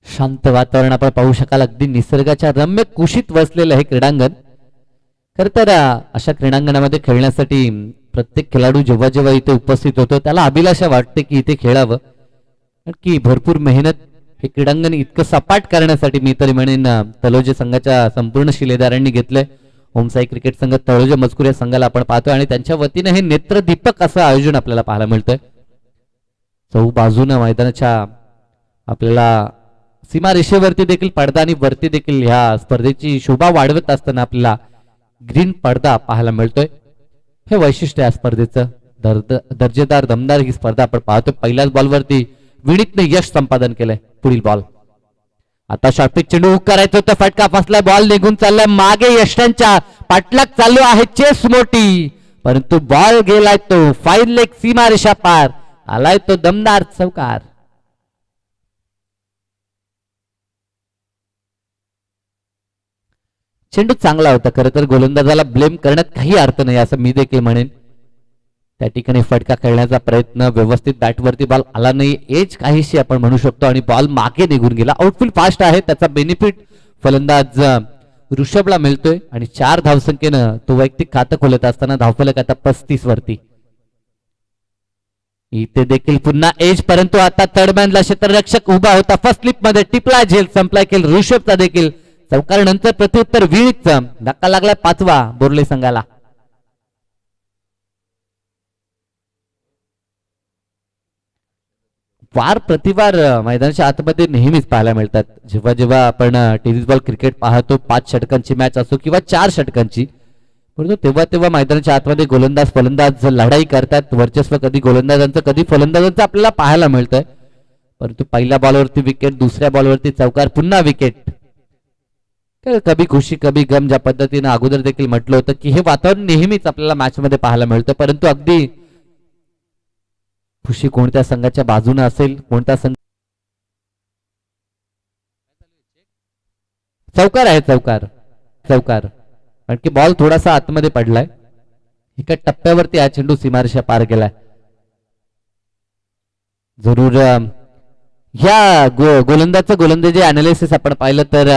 शांत वातावरण आपण पाहू शकाल. अगदी निसर्गाच्या रम्य कुशीत वसलेलं हे क्रीडांगण. खर तर अशा क्रीडांगणामध्ये खेळण्यासाठी प्रत्येक खेळाडू जेव्हा जेव्हा इथे उपस्थित होतो त्याला अभिलाषा वाटते की इथे खेळावं, की भरपूर मेहनत हे क्रीडांगण इतकं सपाट करण्यासाठी मी तरी म्हणेन तलोजे संघाच्या संपूर्ण शिलेदारांनी घेतलंय. ओमसाई क्रिकेट संघ तळोजे मजकूर या संघाला आपण पाहतोय आणि त्यांच्या वतीने हे नेत्रदीपक असं आयोजन आपल्याला पाहायला मिळतंय. चौ बाजूनं मैदानाच्या आपल्याला सीमा रेषेवरती देखील पडदा आणि वरती देखील ह्या स्पर्धेची शोभा वाढवत असताना आपल्याला ग्रीन पडदा पाहायला मिळतोय. हे वैशिष्ट्य आहे स्पर्धेचं. दर्जेदार दमदार ही स्पर्धा आपण पाहतोय. पहिल्याच बॉलवरती विनीतने यश संपादन केलंय. पुढील बॉल आता शॉर्टपिच चेंडू हुक करायचं होतं, फटका फसलाय, बॉल निघून चाललाय मागे. यष्टांच्या पाठलाग चालू आहे, चेस मोठी, परंतु बॉल गेलाय तो फाईन लेग सीमा रेषा पार. आलाय तो दमदार चौकार. चेंडू चांगला होता. खरं तर गोलंदाजाला ब्लेम करण्यात काही अर्थ नाही असं मी देखील म्हणेन. त्या ठिकाणी फटका खेळण्याचा प्रयत्न, व्यवस्थित बॅटवरती बॉल आला नाही, एज काहीशी आपण म्हणू शकतो आणि बॉल मागे निघून गेला. आउटफील्ड फास्ट आहे, त्याचा बेनिफिट फलंदाज ऋषभला मिळतोय आणि 4 धावसंख्येनं तो वैयक्तिक खातं खोलत असताना धावफलक आता 35 वरती. इथे देखील पुन्हा एज, परंतु आता तडमॅनला क्षेत्ररक्षक उभा होता. फर्स्ट स्लिप मध्ये टिपला झेल, संपला खेळ. ऋषभचा देखील चौकार नंतर प्रत्युत्तर विनीतचा धक्का लागलाय 5वा बोर्ले संघाला. वार प्रतिवार मैदानाच्या आतमध्ये नेहमीच पाहायला मिळतात. जेव्हा जेव्हा आपण टेनिस बॉल क्रिकेट पाहतो 5 षटकांची मॅच असो किंवा 4 षटकांची, परंतु तेव्हा तेव्हा मैदानाच्या आतमध्ये गोलंदाज फलंदाज लढाई करतात. वर्चस्व कधी गोलंदाजांचं कधी फलंदाजांचं आपल्याला पाहायला मिळतंय. परंतु पहिल्या बॉलवरती विकेट, दुसऱ्या बॉलवरती चौकार, पुन्हा विकेट. कभी खुशी कभी गम ज्या पद्धतीने अगोदर देखील म्हटलं होतं की हे वातावरण नेहमीच आपल्याला मॅच मध्ये पाहायला मिळतं. परंतु अगदी खुशी कोणत्या संघाच्या बाजूने असेल, कोणता संघ. चौकार आहे, चौकार चौकार. कारण की बॉल थोडासा आतमध्ये पडलाय. एका टप्प्यावरती हा चेंडू सीमारेषा पार गेलाय. जरूर ह्या गोलंदाजचं गोलंदाजी अनालिसिस आपण पाहिलं तर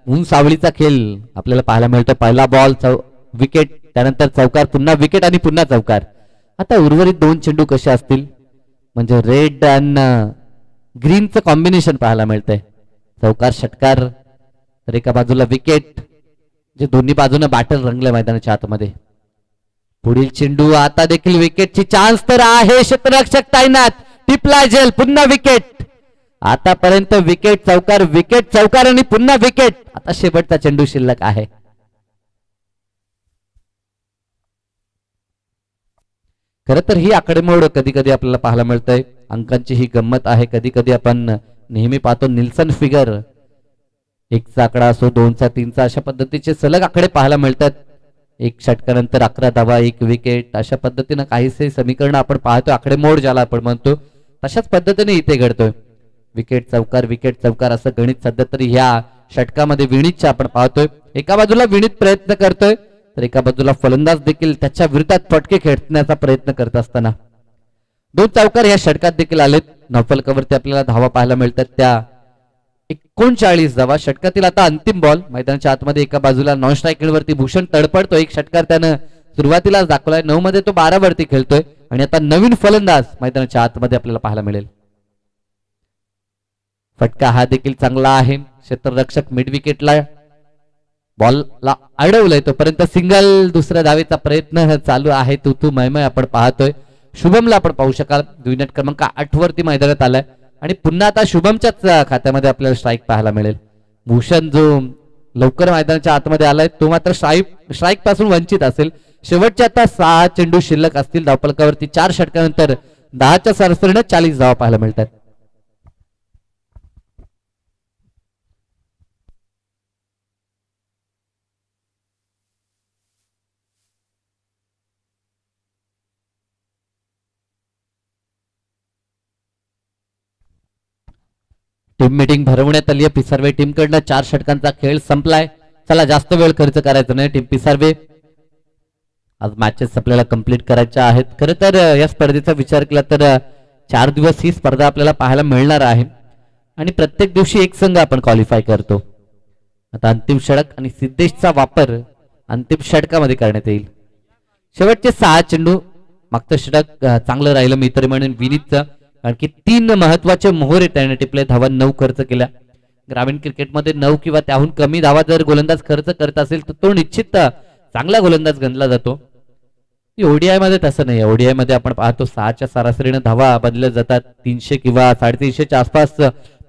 ऊन सावळीचा खेळ आपल्याला पाहायला मिळतो. पहिला बॉल विकेट, त्यानंतर चौकार, पुन्हा विकेट आणि पुन्हा चौकार. आता उर्वरित 2 चेंडू कसे असतील म्हणजे रेड आणि ग्रीनचं कॉम्बिनेशन पाहायला मिळतंय. चौकार षटकार, तर एका बाजूला विकेट, जे दोन्ही बाजूने बॅटल रंगले मैदानाच्या आतमध्ये. पुढील चेंडू आता देखील विकेटची चान्स तर आहे. क्षेत्ररक्षक तैनात, टिपला झेल, पुन्हा विकेट. आतापर्यंत विकेट चौकार आणि पुन्हा विकेट. आता शेवटचा चेंडू शिल्लक आहे. खरं तर ही आकडेमोड कधी कधी आपल्याला पाहायला मिळतंय. अंकांची ही गंमत आहे. कधी कधी आपण नेहमी पाहतो निल्सन फिगर, 1चा आकडा असो, 2चा, 3चा, अशा पद्धतीचे सलग आकडे पाहायला मिळतात. 1 षटकानंतर 11 धावा, 1 विकेट, अशा पद्धतीनं काहीसे समीकरण आपण पाहतो. आकडेमोड ज्याला आपण म्हणतो तशाच पद्धतीने इथे घडतोय. विकेट चौकार असं गणित सध्या तरी ह्या षटकामध्ये विनीतच्या आपण पाहतोय. एका बाजूला विनीत प्रयत्न करतोय तर एका बाजूला फलंदाज देखील त्याच्या विरोधात फटके खेळण्याचा प्रयत्न करत असताना 2 चौकार ह्या षटकात देखील आलेत. नौफलकावरती आपल्याला धावा पाहायला मिळतात त्या 39 धावा. षटकातील आता अंतिम बॉल मैदानाच्या आतमध्ये एका बाजूला नॉन स्ट्रायकिंग वरती भूषण तडपडतो. 1 षटकार त्यानं सुरुवातीलाच दाखवलाय. 9 मध्ये तो 12 वरती खेळतोय आणि आता नवीन फलंदाज मैदानाच्या आतमध्ये आपल्याला पाहायला मिळेल. फटका हा देखील चांगला आहे. क्षेत्ररक्षक मिड विकेटला बॉलला अडवलंय तोपर्यंत सिंगल, दुसऱ्या धावेचा प्रयत्न चालू आहे. तू मयमय आपण पाहतोय. शुभमला आपण पाहू शकाल युनिट क्रमांक 8 वरती मैदानात आलाय आणि पुन्हा आता शुभमच्याच खात्यामध्ये आपल्याला स्ट्राईक पाहायला मिळेल. भूषण जो लवकर मैदानाच्या आतमध्ये आलाय तो मात्र स्ट्राईक पासून वंचित असेल. शेवटचे आता 6 चेंडू शिल्लक असतील. धावफलकावरती 4 षटकानंतर 10च्या सरासरीने 40 धावा पाहायला मिळतात. टीम मीटिंग भरवण्यात आली आहे पिसार्वे टीम कडनं. 4 षटकांचा खेळ संपलाय. चला जास्त वेळ खर्च करायचा नाही. टीम पिसार्वे आज मॅचेस आपल्याला कंप्लीट करायच्या आहेत. खरं तर या स्पर्धेचा विचार केला तर 4 दिवस ही स्पर्धा आपल्याला पाहायला मिळणार आहे आणि प्रत्येक दिवशी एक संघ आपण क्वालिफाय करतो. आता अंतिम षटक आणि सिद्धेशचा वापर अंतिम षटकामध्ये करण्यात येईल. शेवटचे 6 चेंडू. मागचं षटक चांगलं राहिलं मी तरी म्हणून विनीतचं, कारण की 3 महत्वाचे मोहरे त्याने टिपले. धावा 9 खर्च केल्या. ग्रामीण क्रिकेटमध्ये 9 किंवा त्याहून कमी धावा जर गोलंदाज खर्च करत असेल तर तो निश्चित चांगला गोलंदाज गणला जातो. ओडीआय मध्ये तसं नाही. ओडीआय मध्ये आपण पाहतो 6च्या सरासरीने धावा बदलल्या जातात. 300 किंवा 350च्या आसपास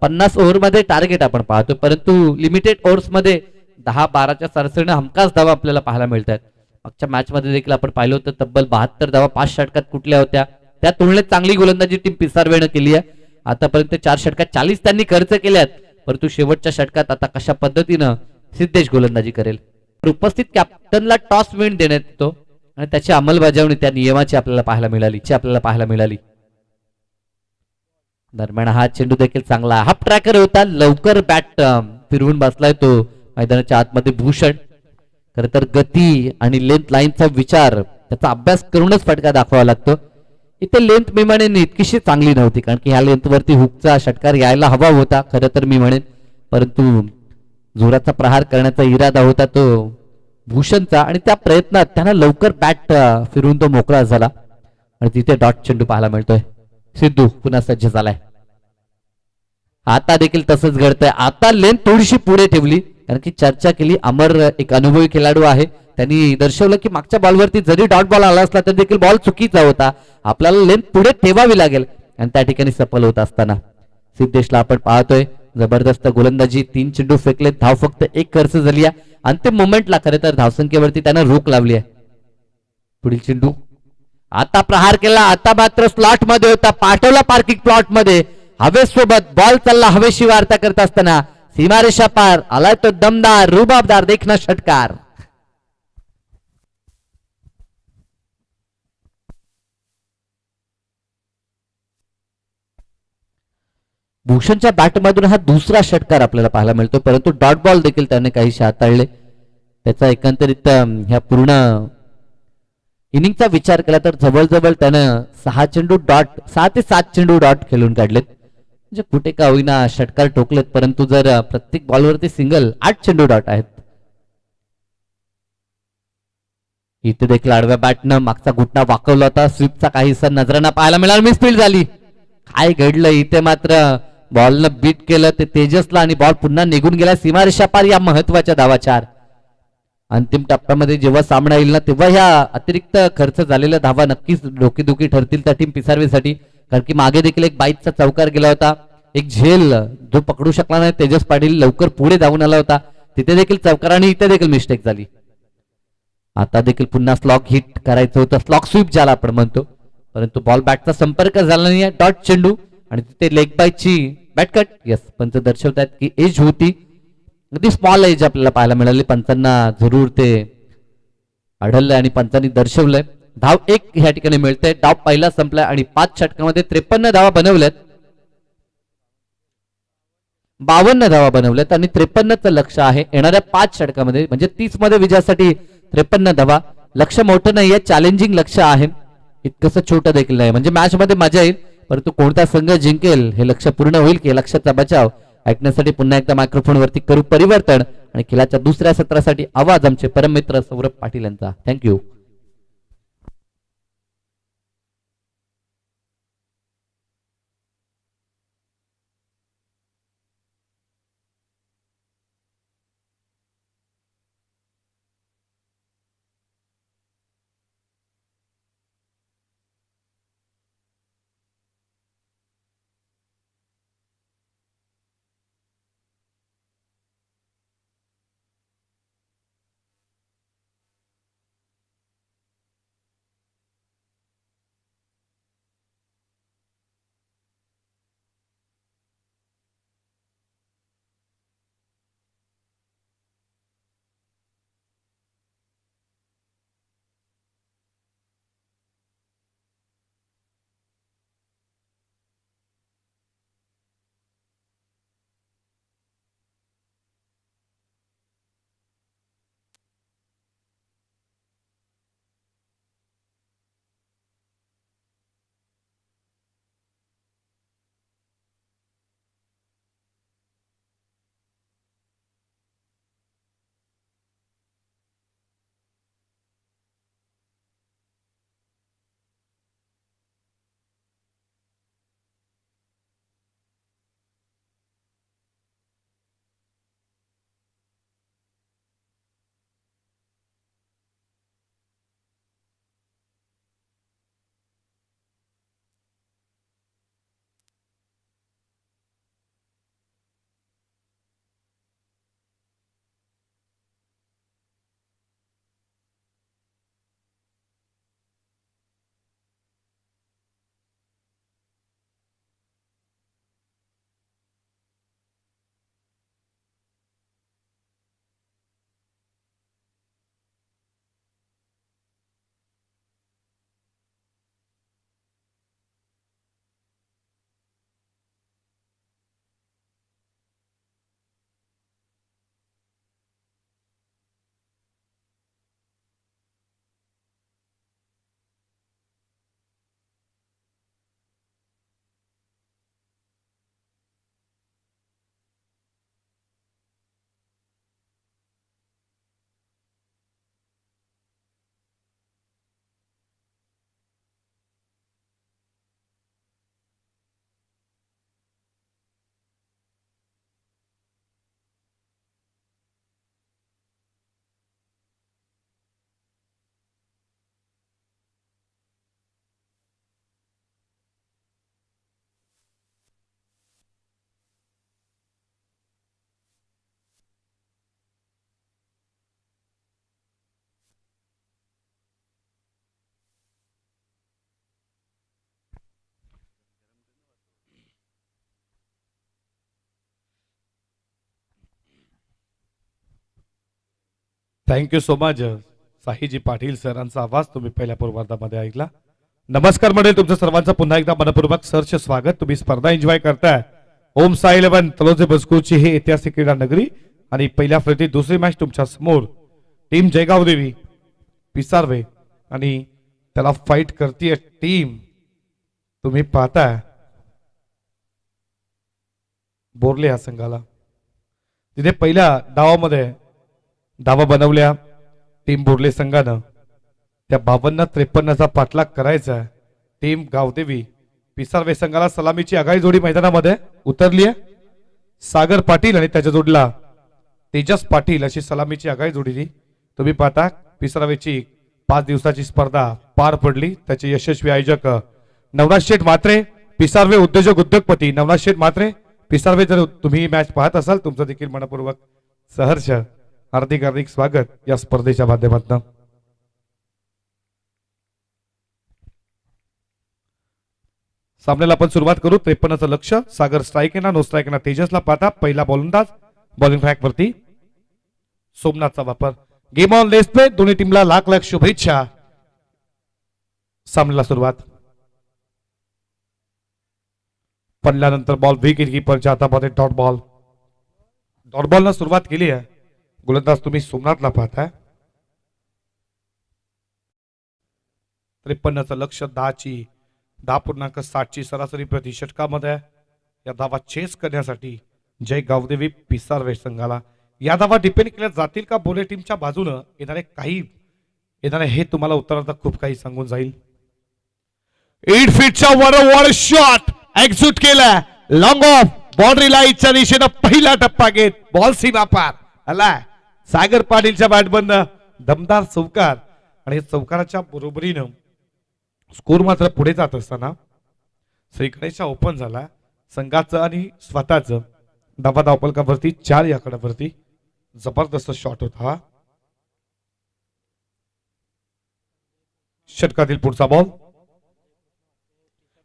50 ओव्हरमध्ये टार्गेट आपण पाहतो, परंतु लिमिटेड ओव्हर्स मध्ये 10-12च्या सरासरीने हमखास धावा आपल्याला पाहायला मिळतात. मागच्या मॅच मध्ये देखील आपण पाहिलं होतं तब्बल 72 धावा 5 षटकात कुठल्या होत्या. त्या तुलनेत चांगली गोलंदाजी टीम पिसारवेनं केली आहे. आतापर्यंत 4 षटकात 40 त्यांनी खर्च केल्यात, परंतु शेवटच्या षटकात आता कशा पद्धतीनं सिद्धेश गोलंदाजी करेल. उपस्थित कॅप्टनला टॉस विन देण्यात येतो आणि त्याची अंमलबजावणी त्या नियमाची आपल्याला पाहायला मिळाली. दरम्यान हा चेंडू देखील चांगला हाफ ट्रॅकर होता. लवकर बॅट फिरवून बसलाय तो मैदानाच्या आतमध्ये भूषण. खर तर गती आणि लेंथ लाईनचा विचार त्याचा अभ्यास करूनच फटका दाखवावा लागतो. इथे लेंथ मी म्हणेन इतकीशी चांगली नव्हती, कारण की ह्या लेंथ वरती हुकचा षटकार यायला हवा होता खरं तर मी म्हणेन, परंतु जोराचा प्रहार करण्याचा इरादा होता तो भूषणचा आणि त्या प्रयत्नात त्यानं लवकर बॅट फिरून तो मोकळा झाला आणि तिथे डॉट चेंडू पाहायला मिळतोय. सिद्धू पुन्हा सज्ज झालाय. आता देखील तसंच घडतंय. आता लेंथ थोडीशी पुढे ठेवली, कारण की चर्चा केली. अमर एक अनुभवी खेळाडू आहे, त्यांनी दर्शवलं की मागच्या बॉलवरती जरी डॉट बॉल आला असला तरी देखील बॉल चुकीचा होता. आपल्याला लेंथ पुढे ठेवावी लागेल आणि त्या ठिकाणी सफल होत असताना सिद्धेशला आपण पाहतोय जबरदस्त गोलंदाजी. 3 चेंडू फेकले, धाव फक्त 1 खर्च झाली आहे. अंतिम मोमेंटला खरे तर धावसंख्येवरती त्यानं रोख लावली आहे. पुढील चेंडू आता प्रहार केला. आता मात्र स्लॉट मध्ये होता, पाठवला पार्किंग प्लॉट मध्ये. हवेसोबत बॉल चालला, हवेशी वार्ता करत असताना सीमारेषा पार आलाय तो दमदार रुबाबदार देखना षटकार. भूषणच्या बॅटमधून हा दुसरा षटकार आपल्याला पाहायला मिळतो, परंतु डॉट बॉल देखील त्याने काहीसे हाताळले. त्याचा एकंदरीत ह्या पूर्ण इनिंगचा विचार केला तर जवळजवळ त्यानं 6 ते 7 चेंडू डॉट खेळून काढलेत. म्हणजे कुठे का होईना षटकार ठोकलेत, परंतु जर प्रत्येक बॉलवरती सिंगल 8 चेंडू डॉट आहेत. इथे देखील आडव्या बॅटनं मागचा घुटना वाकवला होता. स्वीपचा काहीसा नजरांना पाहायला मिळाला. मिसफील्ड झाली. काय घडलं इथे? मात्र बॉलनं बीट केलं ते तेजसला आणि बॉल पुन्हा निघून गेला सीमारेषा पार. या महत्वाच्या धावा 4. अंतिम टप्प्यामध्ये जेव्हा सामना येईल ना तेव्हा ह्या अतिरिक्त खर्च झालेल्या धावा नक्कीच डोकेदुखी ठरतील त्या टीम पिसारवेसाठी, कारण की मागे देखील एक बाईकचा चौकार गेला होता. एक झेल जो पकडू शकला नाही तेजस पाटील लवकर पुढे धावून आला होता, तिथे देखील चौकार आणि इथे देखील मिस्टेक झाली. आता देखील पुन्हा स्लॉक हिट करायचं होतं, स्लॉक स्वीप ज्याला आपण म्हणतो, परंतु बॉल बॅटचा संपर्क झाला नाही. डॉट चेंडू आणि तिथे लेग बायची बॅट कट. यस, पंच दर्शवतात की एज होती, अगदी स्मॉल एज आपल्याला पाहायला मिळाली. पंचांना जरूर ते आढळलंय आणि पंचांनी दर्शवलंय. धाव 1 ह्या ठिकाणी मिळते. डाव पहिला संपलाय आणि 5 षटकामध्ये 53 धावा बनवल्यात. 52 धावा बनवल्यात आणि 53चं लक्ष आहे येणाऱ्या 5 षटकामध्ये, म्हणजे 30 मध्ये विजयासाठी 53 धावा. लक्ष मोठं नाहीये, चॅलेंजिंग लक्ष आहे. इतकंसं छोटं देखील नाही, म्हणजे मॅच मध्ये मजा येईल, परंतु कोणता संघ जिंकेल हे लक्ष पूर्ण होईल की लक्षाचा बचाव ऐकण्यासाठी पुन्हा एकदा मायक्रोफोन वरती करू परिवर्तन आणि खेळाच्या दुसऱ्या सत्रासाठी आवाज आमचे परम मित्र सौरभ पाटील यांचा. थँक्यू. थँक्यू सो मच साहीजी पाटील सरांचा आवाज तुम्ही पहिल्या पूर्वार्धामध्ये ऐकला. नमस्कार मंडळी, तुमचं सर्वांचं पुन्हा एकदा मनपूर्वक सरचे स्वागत. तुम्ही स्पर्धा एन्जॉय करताय. ओम साई 11 तलोजे बसकूची ही ऐतिहासिक क्रीडा नगरी आणि पहिल्या फळीतील दुसरी मॅच तुमच्या समोर टीम जयगाव देवी पिसारवे आणि त्याला फाईट करते टीम तुम्ही पाहताय बोरले या संघाला. तिथे पहिल्या डावामध्ये धावा बनवल्या टीम बोरले संघानं. त्या 52-53चा पाठलाग करायचा टीम गावदेवी पिसारवे संघाला. सलामीची आघाडी जोडी मैदानामध्ये उतरली आहे. सागर पाटील आणि त्याच्या जोडीला तेजस पाटील अशी सलामीची आघाडी जोडली. तुम्ही पाहता पिसारवेची 5 दिवसाची स्पर्धा पार पडली. त्याचे यशस्वी आयोजक नवनाथ शेठ म्हात्रे, पिसारवे उद्योजक उद्योगपती नवनाथ शेठ म्हात्रे पिसारवे. जर तुम्ही मॅच पाहत असाल तुमचं देखील मनपूर्वक सहर्ष हार्दिक हार्दिक स्वागत या स्पर्धेच्या माध्यमातून. सामन्याला आपण सुरुवात करू. 53चं लक्ष सागर स्ट्राईकना नो स्ट्राईकना तेजसला पाहता. पहिला गोलंदाज बॉलिंग ट्रॅक वरती सोमनाथचा वापर. Game on less play. दोन्ही टीमला लाख लाख शुभेच्छा. सामन्याला सुरुवात. पडल्यानंतर बॉल विकेट कीपरच्या हातामध्ये डॉट बॉल. डॉट बॉल न सुरुवात केली आहे. गोलंदाज तुम्ही सोमनाथला पाहताय. 53चं लक्ष 10.60ची सरासरी प्रति षटकामध्ये. या धावा चेस करण्यासाठी जय गावदेवी पिसारवे संघाला. या धावा डिपेंड केल्या जातील का बोले टीमच्या बाजूनं येणारे हे तुम्हाला उत्तरार्धात खूप काही सांगून जाईल. 8 फीटच्या वर शॉट एक्झिट केला. लॉंग ऑफ बाउंड्री लाईनच्या दिशेनं पहिला टप्पा घेत बॉल सीमा पार आला. सागर पाटीलच्या बॅटबंद दमदार चौकार आणि चौकाराच्या बरोबरीनं स्कोर मात्र पुढे जात असताना श्रीगणेशा ओपन झाला संघाचं आणि स्वतःचं. धावा धावपलकावरती 4 या आकड्यावरती जबरदस्त शॉट होता. षटकातील पुढचा बॉल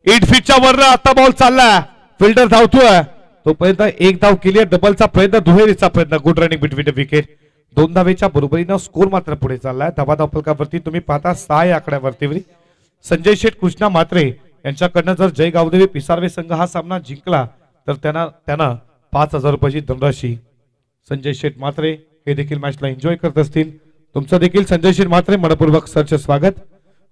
8 फीटच्या वर आता बॉल चालला. फिल्डर धावतोय तोपर्यंत एक धाव केली. डबलचा प्रयत्न दुहेरीचा प्रयत्न. Good running between the wicket. 2 धावेच्या बरोबरीनं स्कोर मात्र पुढे चाललाय. धावा धावपलकावरती तुम्ही पाहता 6 या आकड्यावरती संजय शेठ कृष्णा म्हात्रे यांच्याकडनं जर जय गावदेवी पिसारवे संघ हा सामना जिंकला तर त्यांना 5,000 रुपयाची धनराशी. संजय शेठ म्हात्रे हे देखील मॅचला एन्जॉय करत असतील. तुमचं देखील संजय शेठ म्हात्रे मनपूर्वक सरचे स्वागत.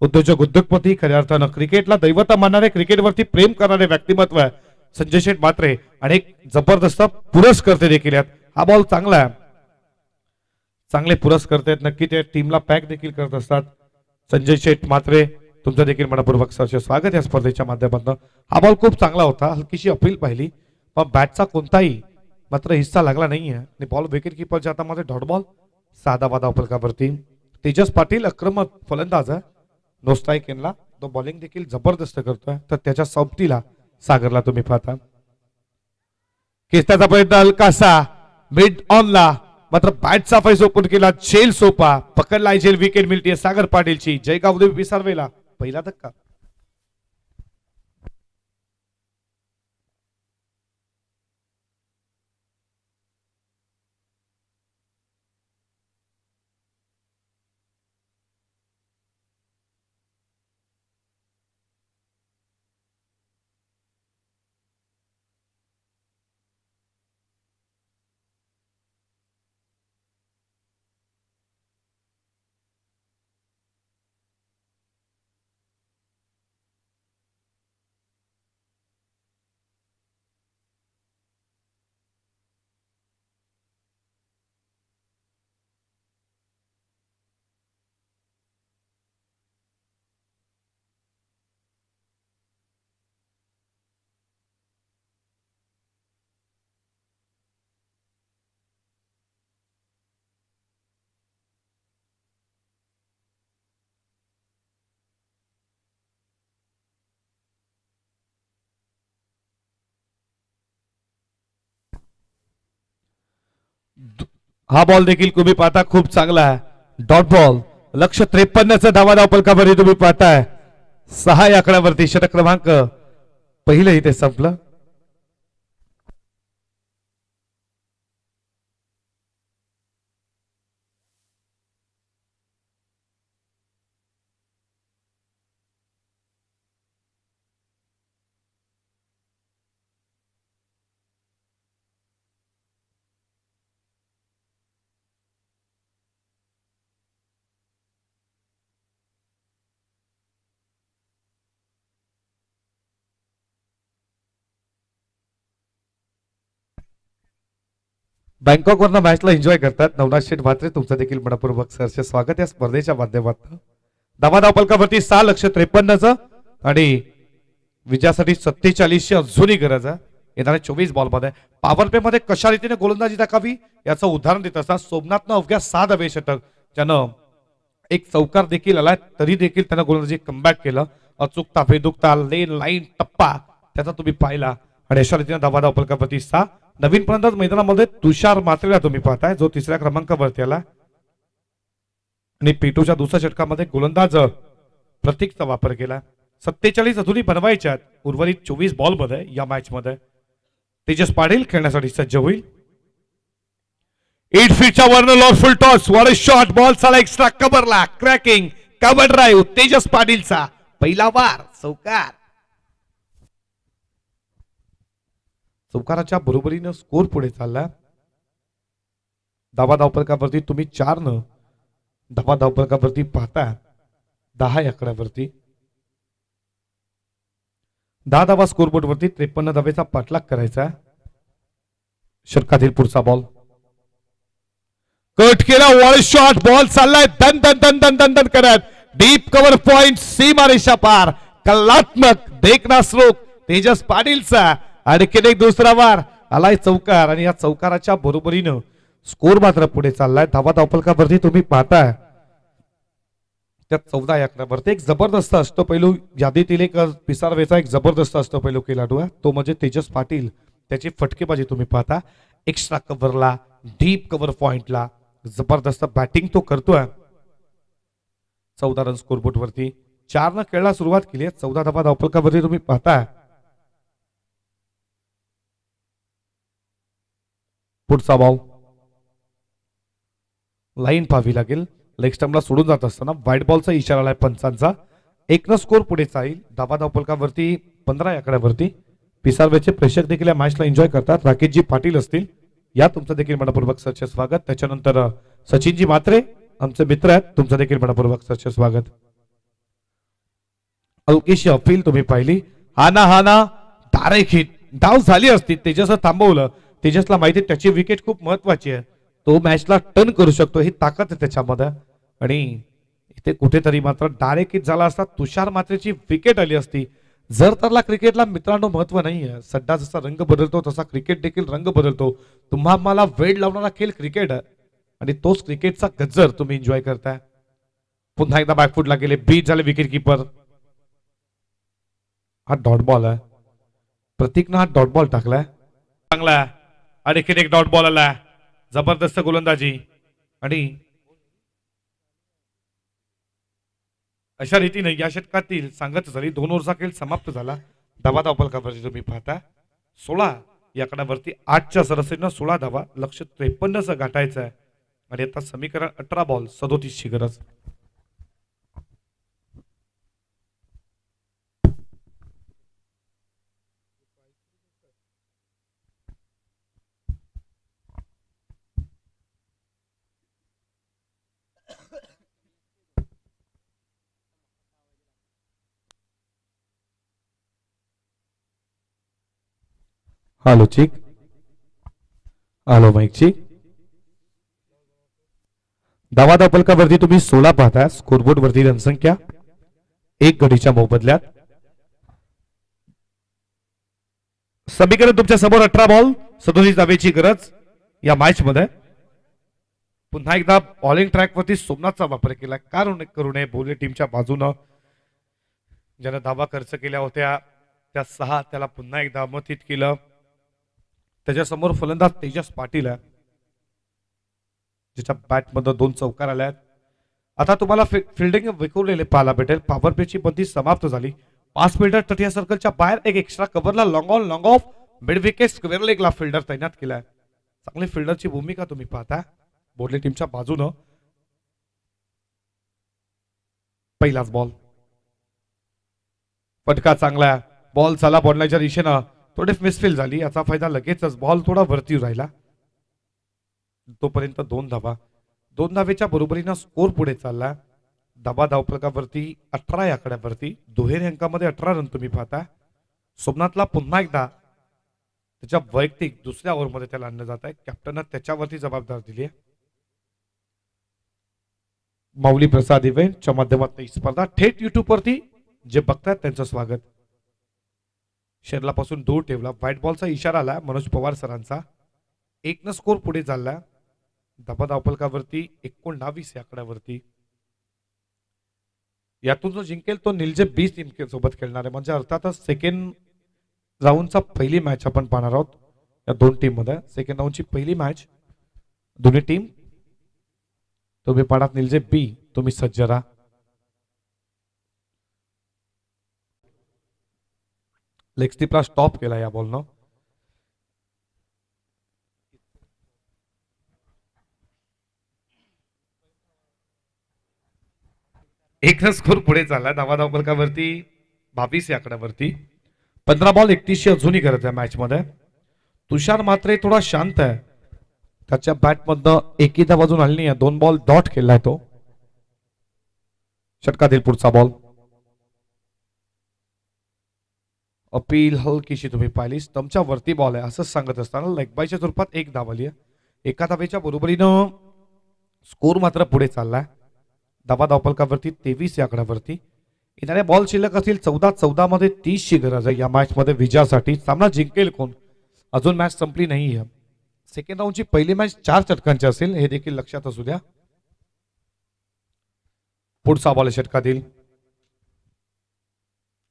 उद्योजक उद्योगपती खऱ्या अर्थानं क्रिकेटला दैवत मानणारे क्रिकेटवरती प्रेम करणारे व्यक्तिमत्व संजय शेठ म्हात्रे आणि एक जबरदस्त पुरस्कर्ते देखील आहेत. हा बॉल चांगला आहे. चांगले पुरस्कर्ते आहेत. नक्की ते टीमला पॅक देखील करत असतात. संजय शेठ म्हात्रे तुमचं देखील मनपूर्वक सरचे स्वागत या स्पर्धेच्या माध्यमातून. हा बॉल खूप चांगला होता. हलकीशी अपील पाहिली पण बॅटचा कोणताही मात्र हिस्सा लागला नाहीये आणि बॉल विकेट कीपरच्या हातामध्ये डॉट बॉल. 6 धावा धावपलकावरती तेजस पाटील आक्रमक फलंदाज आहे. नो स्ट्राईक यांना तो बॉलिंग देखील जबरदस्त करतोय. तर त्याच्या सोबतीला सागरला तुम्ही पाहता. केसत्याचा प्रयत्न हलकासा मिड ऑनला मात्र बॅटचा फैस ओपन केला. झेल सोपा पकडला. झेल विकेट मिळते सागर पाटीलची. जय गावदेवी पिसारवेला पहिला धक्का. हा बॉल देखील तुम्ही पाहता खूप चांगला आहे. Dot ball. लक्ष 53चा धावा धावपलकावरती तुम्ही पाहताय. 6 या आकड्यावरती षटक क्रमांक पहिलं इथे संपलं. बँकॉक वरनं मॅचला एन्जॉय करतात नवनाथ शेठ भात्रे, तुमचं देखील मनपूर्वक सरचे स्वागत या स्पर्धेच्या माध्यमातून. धावा फलकावरती 6,53,000 आणि विजयासाठी 47ची अजूनही गरज आहे येणाऱ्या 24 बॉलमध्ये. पॉवर प्ले मध्ये कशा रीतीने गोलंदाजी दाखवावी याचं उदाहरण देत असतात सोमनाथनं अवघ्या 6 धावे षटक, ज्यानं एक चौकार देखील आला तरी देखील त्यानं गोलंदाजी कमबॅक केलं. अचूकता, बेदुकता, लेन, लाईन, टप्पा त्याचा तुम्ही पाहिला आणि अशा रीतीने धावा फलकावरती 6. नवीन फलंदाज मैदानामध्ये तुषार मात्रेला तुम्ही पाहताय, जो 3ऱ्या क्रमांकावरती आला आणि पेटूच्या दुसऱ्या षटकामध्ये गोलंदाज प्रतीकचा वापर केला. 47 अजूनही बनवायच्यात उर्वरित 24 बॉल मध्ये या मॅच मध्ये. तेजस पाटील खेळण्यासाठी सज्ज होईल. 8 फीटच्या वरनं लॉर्ड फुल टॉस, वर शॉट, बॉल चाला एक्स्ट्रा कव्हरला, क्रॅकिंग कव्हर ड्राईव्ह तेजस पाटीलचा पहिला वार, चौकार. चौकाराच्या बरोबरीनं स्कोर पुढे चालला. धावा फलकावरती तुम्ही 4 न धावा फलकावरती पाहता 10 या आकड्यावरती. 10 धावा स्कोरबोर्ड वरती 53 धावेचा पाठलाग करायचा. षटकातील पुढचा बॉल कट केला, वॉल शॉट, बॉल चाललाय दन दन दन दन दन दन करत, डीप कव्हर पॉइंट, सीमारेषा पार, कलात्मक देखना स्ट्रोक तेजस पाटीलचा. आणखीन एक दुसरा वार आलाय चौकार आणि या चौकाराच्या बरोबरीनं स्कोर मात्र पुढे चाललाय. धावा फलकावरती तुम्ही पाहताय त्या 14 या आकड्यावरती एक जबरदस्त अष्टपैलू यादीतील एक पिसारवेचा एक जबरदस्त अष्टपैलू खेळाडू आहे, तो म्हणजे तेजस पाटील. त्याची फटकेबाजी तुम्ही पाहता, एक्स्ट्रा कव्हरला, डीप कव्हर पॉइंटला जबरदस्त बॅटिंग तो करतोय. 14 रन स्कोरबोर्ड वरती 4 न खेळायला सुरुवात केली आहे. 14 धावा धावफलकावरती तुम्ही पाहता. पुढचा बॉल लाईन पाहावी लागेल, लेग स्टंपला सोडून जात असताना व्हाईट बॉलचा इशारा आलाय पंचांचा. 1 न स्कोर पुढे जाईल. धावा धावफलकावरती 15 या आकड्यावरती. पिसारवेचे प्रेक्षक देखील या मॅचला एन्जॉय करतात. राकेशजी पाटील असतील, या तुमचं देखील मनपूर्वक सरचे स्वागत. त्याच्यानंतर सचिनजी मात्रे आमचे मित्र आहेत, तुमचं देखील मनपूर्वक सरचे स्वागत. हलकीशी अपील तुम्ही पाहिली, हाना डायरेक्ट हिट, डाव झाली असती, तेजसला थांबवलं. तेजसला माहिती त्याची विकेट खूप महत्वाची आहे, तो मॅचला टर्न करू शकतो, ही ताकद आहे त्याच्यामध्ये. आणि इथे कुठेतरी मात्र डायरेक्ट हिट झाला असता, तुषार मात्रेची विकेट आली असती. जर तरला क्रिकेटला मित्रांनो महत्व नाही आहे. सड्डा जसा रंग बदलतो तसा क्रिकेट देखील रंग बदलतो. तुम्हा मला वेळ लावणारा खेळ क्रिकेट आहे आणि तोच क्रिकेटचा गज्जर तुम्ही एन्जॉय करताय. पुन्हा एकदा बॅकफुटला गेले, बीट झाले विकेट किपर. हा डॉट बॉल आहे, प्रतीकनं हा डॉट बॉल टाकलाय, चांगला. आणखीन एक डॉट बॉल आला, जबरदस्त गोलंदाजी. आणि अशा रीतीने या षटकातील सांगत झाली 2 ओव्हरचा खेळ समाप्त झाला. धावा धावफलकावरती तुम्ही पाहता 16 या आकड्यावरती 8च्या सरासरीनं 16 धावा, लक्ष 53चं गाठायचं आहे. आणि आता समीकरण 18 बॉल 37ची गरज. हॅलो चिक, हॅलो माईक चिक. धावा फलकावरती तुम्ही 16 पाहता. स्कोरबोर्ड वरती रनसंख्या 1 गडीच्या मोबदल्यात. समीकरण तुमच्या समोर 18 बॉल 37 धावेची गरज या मॅच मध्ये. पुन्हा एकदा बॉलिंग ट्रॅक वरती सोमनाथचा वापर केला, कारण करू नये बोले टीमच्या बाजूनं ज्यानं धावा खर्च केल्या होत्या त्या 6, त्याला पुन्हा एकदा अमर्थित केलं. त्याच्यासमोर फलंदाज तेजस पाटील आहे, ज्याच्या बॅटमध्ये 2 चौकार आल्या आहेत. आता तुम्हाला फिल्डिंग विखुरलेले पाहायला भेटेल. पॉवर प्लेची बंदी समाप्त झाली. 5 फिल्डर तटीय सर्कलच्या बाहेर, एक एक्स्ट्रा कव्हरला, long on long off, mid wicket square लेगला फिल्डर तैनात केलाय. चांगली फिल्डरची भूमिका तुम्ही पाहता बोर्डले टीमच्या बाजूनं. पहिलाच बॉल, फटका चांगला, बॉल झाला बॉलच्या दिशेनं, थोडी मिसफिल झाली, याचा फायदा लगेचच बॉल थोडा वरती राहिला. तोपर्यंत 2 धावा, 2 धावेच्या बरोबरीनं स्कोर पुढे चालला. धावा धावफलकावरती 18 या आकड्यावरती दुहेरी अंकामध्ये 18 रन तुम्ही पाहता. सोमनाथला पुन्हा एकदा त्याच्या वैयक्तिक दुसऱ्या ओव्हरमध्ये त्याला आणलं जात आहे. कॅप्टननं त्याच्यावरती जबाबदारी दिली आहे. माऊली प्रसाद इव्हेंटच्या माध्यमातून ही स्पर्धा थेट युट्यूब वरती जे बघतात त्यांचं स्वागत. शेरलापासून दूर ठेवला. व्हाईट बॉलचा इशारा आला मनोज पवार सरांचा. 1 स्कोर पुढे चालला. दबा धावफलकावरती 19 या आकड्यावरती. यातून जो जिंकेल तो निलजे 20 टीम सोबत खेळणार आहे. म्हणजे अर्थातच सेकंड राऊंडचा पहिली मॅच आपण पाहणार आहोत या दोन टीम मध्ये. सेकंड राऊंडची पहिली मॅच दोन्ही टीम. तुम्ही पाडात निलजे बी, तुम्ही सज्ज राहा. लेग स्टिपला स्टॉप केला या बॉलनं. एक स्कोर पुढे चालला. धावा धावफलकावरती 22 या आकड्यावरती. 15 बॉल 31 अजूनही करत आहे मॅच मध्ये. तुषार मात्र थोडा शांत आहे. त्याच्या बॅट मधनं एकही धाव अजून आली नाही. 2 बॉल डॉट केलाय तो. षटकातील पुढचा बॉल. अपील हलकीशी तुम्ही पाहिली. स्टंपच्या वरती बॉल आहे असं सांगत असताना लेग बायच्या स्वरूपात एक धाव आली आहे. एका धावेच्या बरोबरीनं स्कोर मात्र पुढे चाललाय. धावा धावफलकावरती 23 या आकड्यावरती. येणाऱ्या बॉल शिल्लक असतील 14 मध्ये 30 ची गरज आहे या मॅच मध्ये विजयासाठी. सामना जिंकेल कोण अजून मॅच संपली नाही आहे. सेकंड राऊंडची पहिली मॅच 4 षटकांची असेल हे देखील लक्षात असू द्या. पुढचा बॉल षटकातील.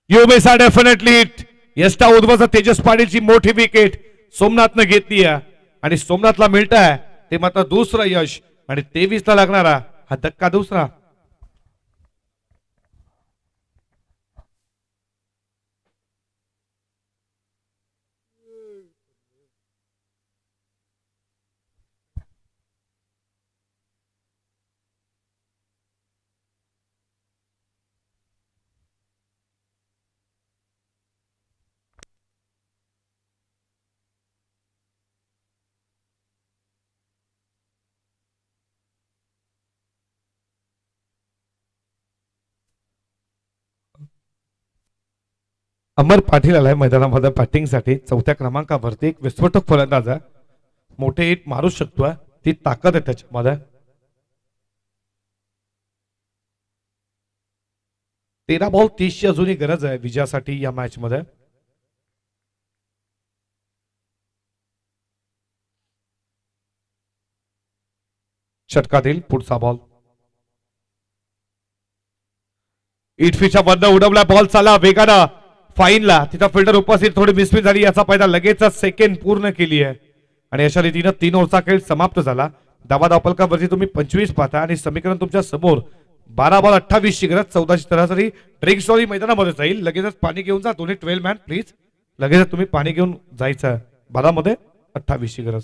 You miss are definitely it. यस्टा उद्भवचा तेजस पाटीलची मोठी विकेट सोमनाथनं घेतली आहे आणि सोमनाथला मिळत आहे ते मात्र दुसरं यश आणि 23 ला लागणारा हा धक्का दुसरा. अमर पाटील आलाय मैदानामध्ये बॅटिंगसाठी. 4थ्या क्रमांकावरती एक विस्फोटक फलंदाज आहे. मोठे हिट मारू शकतोय ती ताकद आहे त्याच्यामध्ये. 13 बॉल 30 ची अजूनही गरज आहे विजयासाठी या मॅच मध्ये. षटकातील पुढचा बॉल. इटफीच्या बंद उडवला बॉल. चाला वेगानं फाईनला. तिथं फिल्डर उपस्थित थोडी मिसमिस झाली. याचा फायदा लगेच सेकंड पूर्ण केली आहे आणि अशा रीतीनं 3 ओव्हरचा खेळ समाप्त झाला. धावा धावफलकावरती तुम्ही 25 पाहता आणि समीकरण तुमच्या समोर. 12 बॉल 28 ची गरज. 14ची सरासरी. ड्रिंक स्टॉरी मैदानामध्ये जाईल. लगेचच पाणी घेऊन जा दोन्ही 12 मॅन प्लीज. लगेच तुम्ही पाणी घेऊन जायचं. 12 मध्ये 28 ची गरज.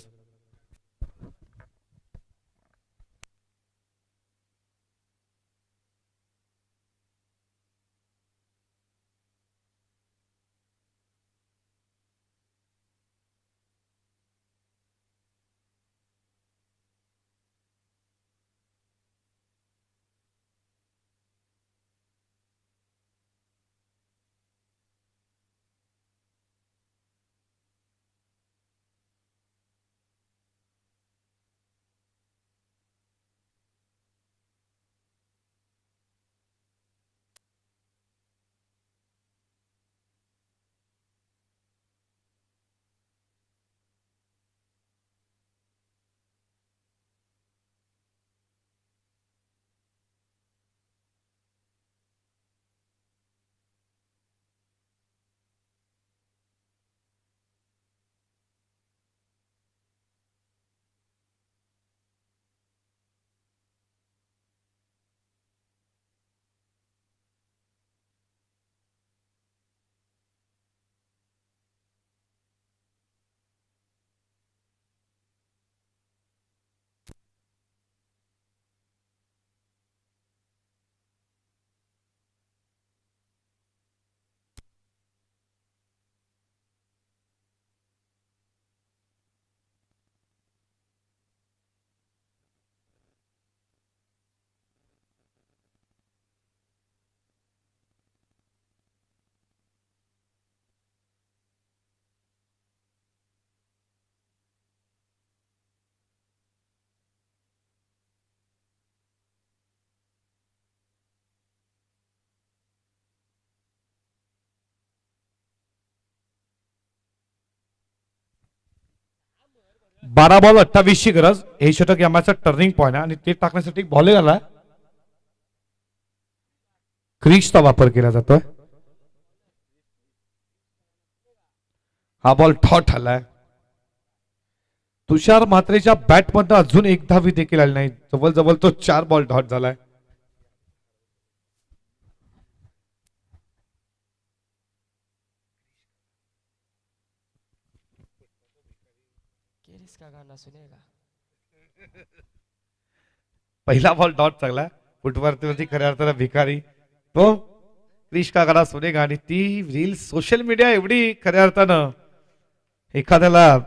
12 बॉल 28 ची गरज. हे षटक या मॅचचा टर्निंग पॉइंट आहे आणि ते टाकण्यासाठी बॉल आला क्रीजचा वापर केला जातोय. हा बॉल डॉट आलाय. तुषार म्हात्रेच्या बॅटमधनं अजून एक धावी देखील आली नाही. जवळजवळ तो 4 बॉल डॉट झालाय. पहिला बॉल डॉट चांगला. फुटवरती खऱ्या अर्थानं भिकारी तो क्रिश का गाणं सुनेगा. आणि ती रील सोशल मीडिया एवढी खऱ्या अर्थानं एखाद्याला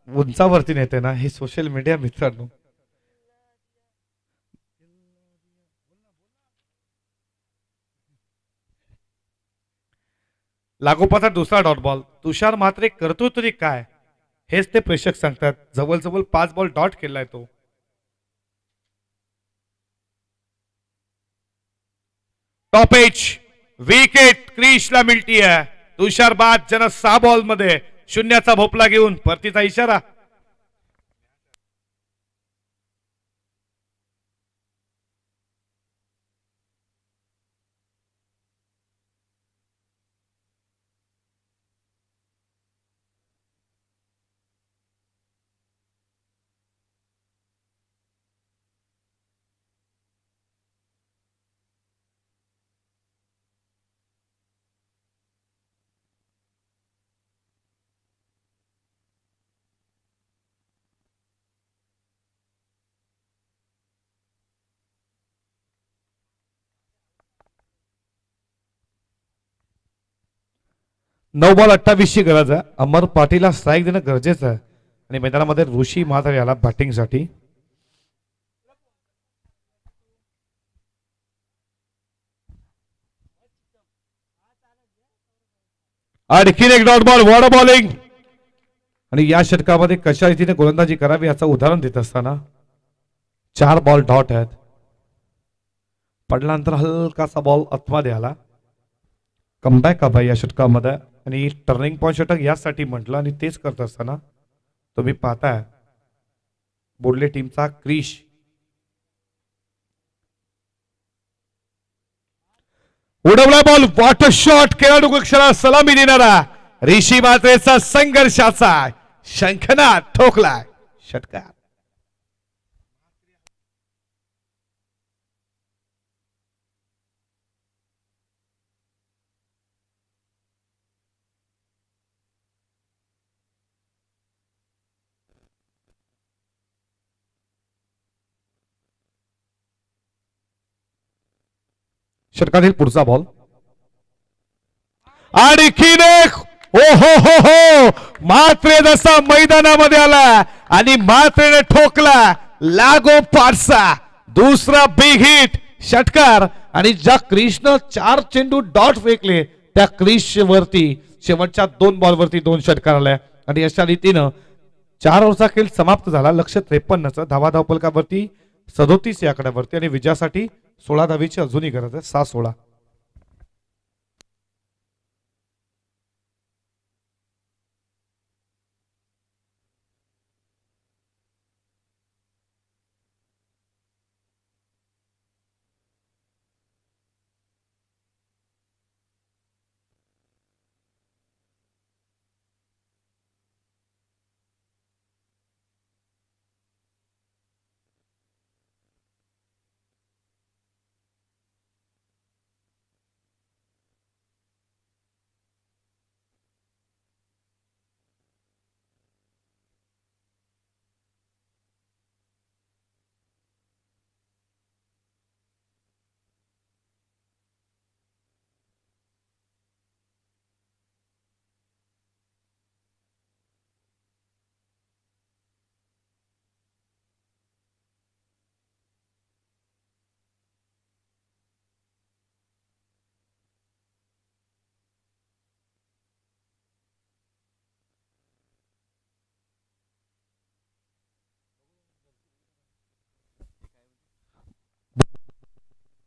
उंचावरती नेते ना, हे सोशल मीडिया मित्रांनो. लागोपाठचा दुसरा डॉट बॉल. तुषार म्हात्रे करतो तरी काय हेच ते प्रेक्षक सांगतात. जवळजवळ 5 बॉल डॉट केलाय तो. टॉप एज विकेट क्रिशला मिळतीये. तुषार बाद ज्यानं 6 बॉल मध्ये शून्याचा भोपला घेऊन परतीचा इशारा. नऊ बॉल 28 ची गरज आहे. अमर पाटीलला स्ट्राईक देणं गरजेचं आहे आणि मैदानामध्ये ऋषी म्हात्रे आला बॅटिंगसाठी. आणखीन एक डॉट बॉल. Ward bowling. आणि या षटकामध्ये कशा रीतीने गोलंदाजी करावी याचं उदाहरण देत असताना 4 बॉल डॉट आहेत. पडल्यानंतर हलकासा बॉल आतमध्ये आला. कमबॅक हवा या षटकामध्ये आणि टर्निंग पॉइंट षटक यासाठी म्हटलं आणि तेच करत असताना तुम्ही पाहताय बोर्डले टीमचा क्रिश. उडवला बॉल. Water shot. खेळाडू कक्षाला सलामी देणारा ऋषी म्हात्रेचा संघर्षाचा शंखनाद ठोकलाय षटकार. षटकातील पुढचा बॉल. आणखीन एक. ओ हो हो हो. म्हात्रे जसा मैदानामध्ये आला आणि म्हात्रेने ठोकला लागो पारसा. दुसरा बिग हिट षटकार. आणि ज्या क्रिशनं 4 चेंडू डॉट फेकले त्या क्रिश वरती शेवटच्या 2 बॉलवरती 2 षटकार आल्या आणि अशा रीतीनं 4 ओव्हरचा खेळ समाप्त झाला. लक्ष 53चं. धावा धावपलकावरती 37 या आकड्यावरती आणि विजयासाठी 16 धावीची अजूनही गरज आहे. 6-16.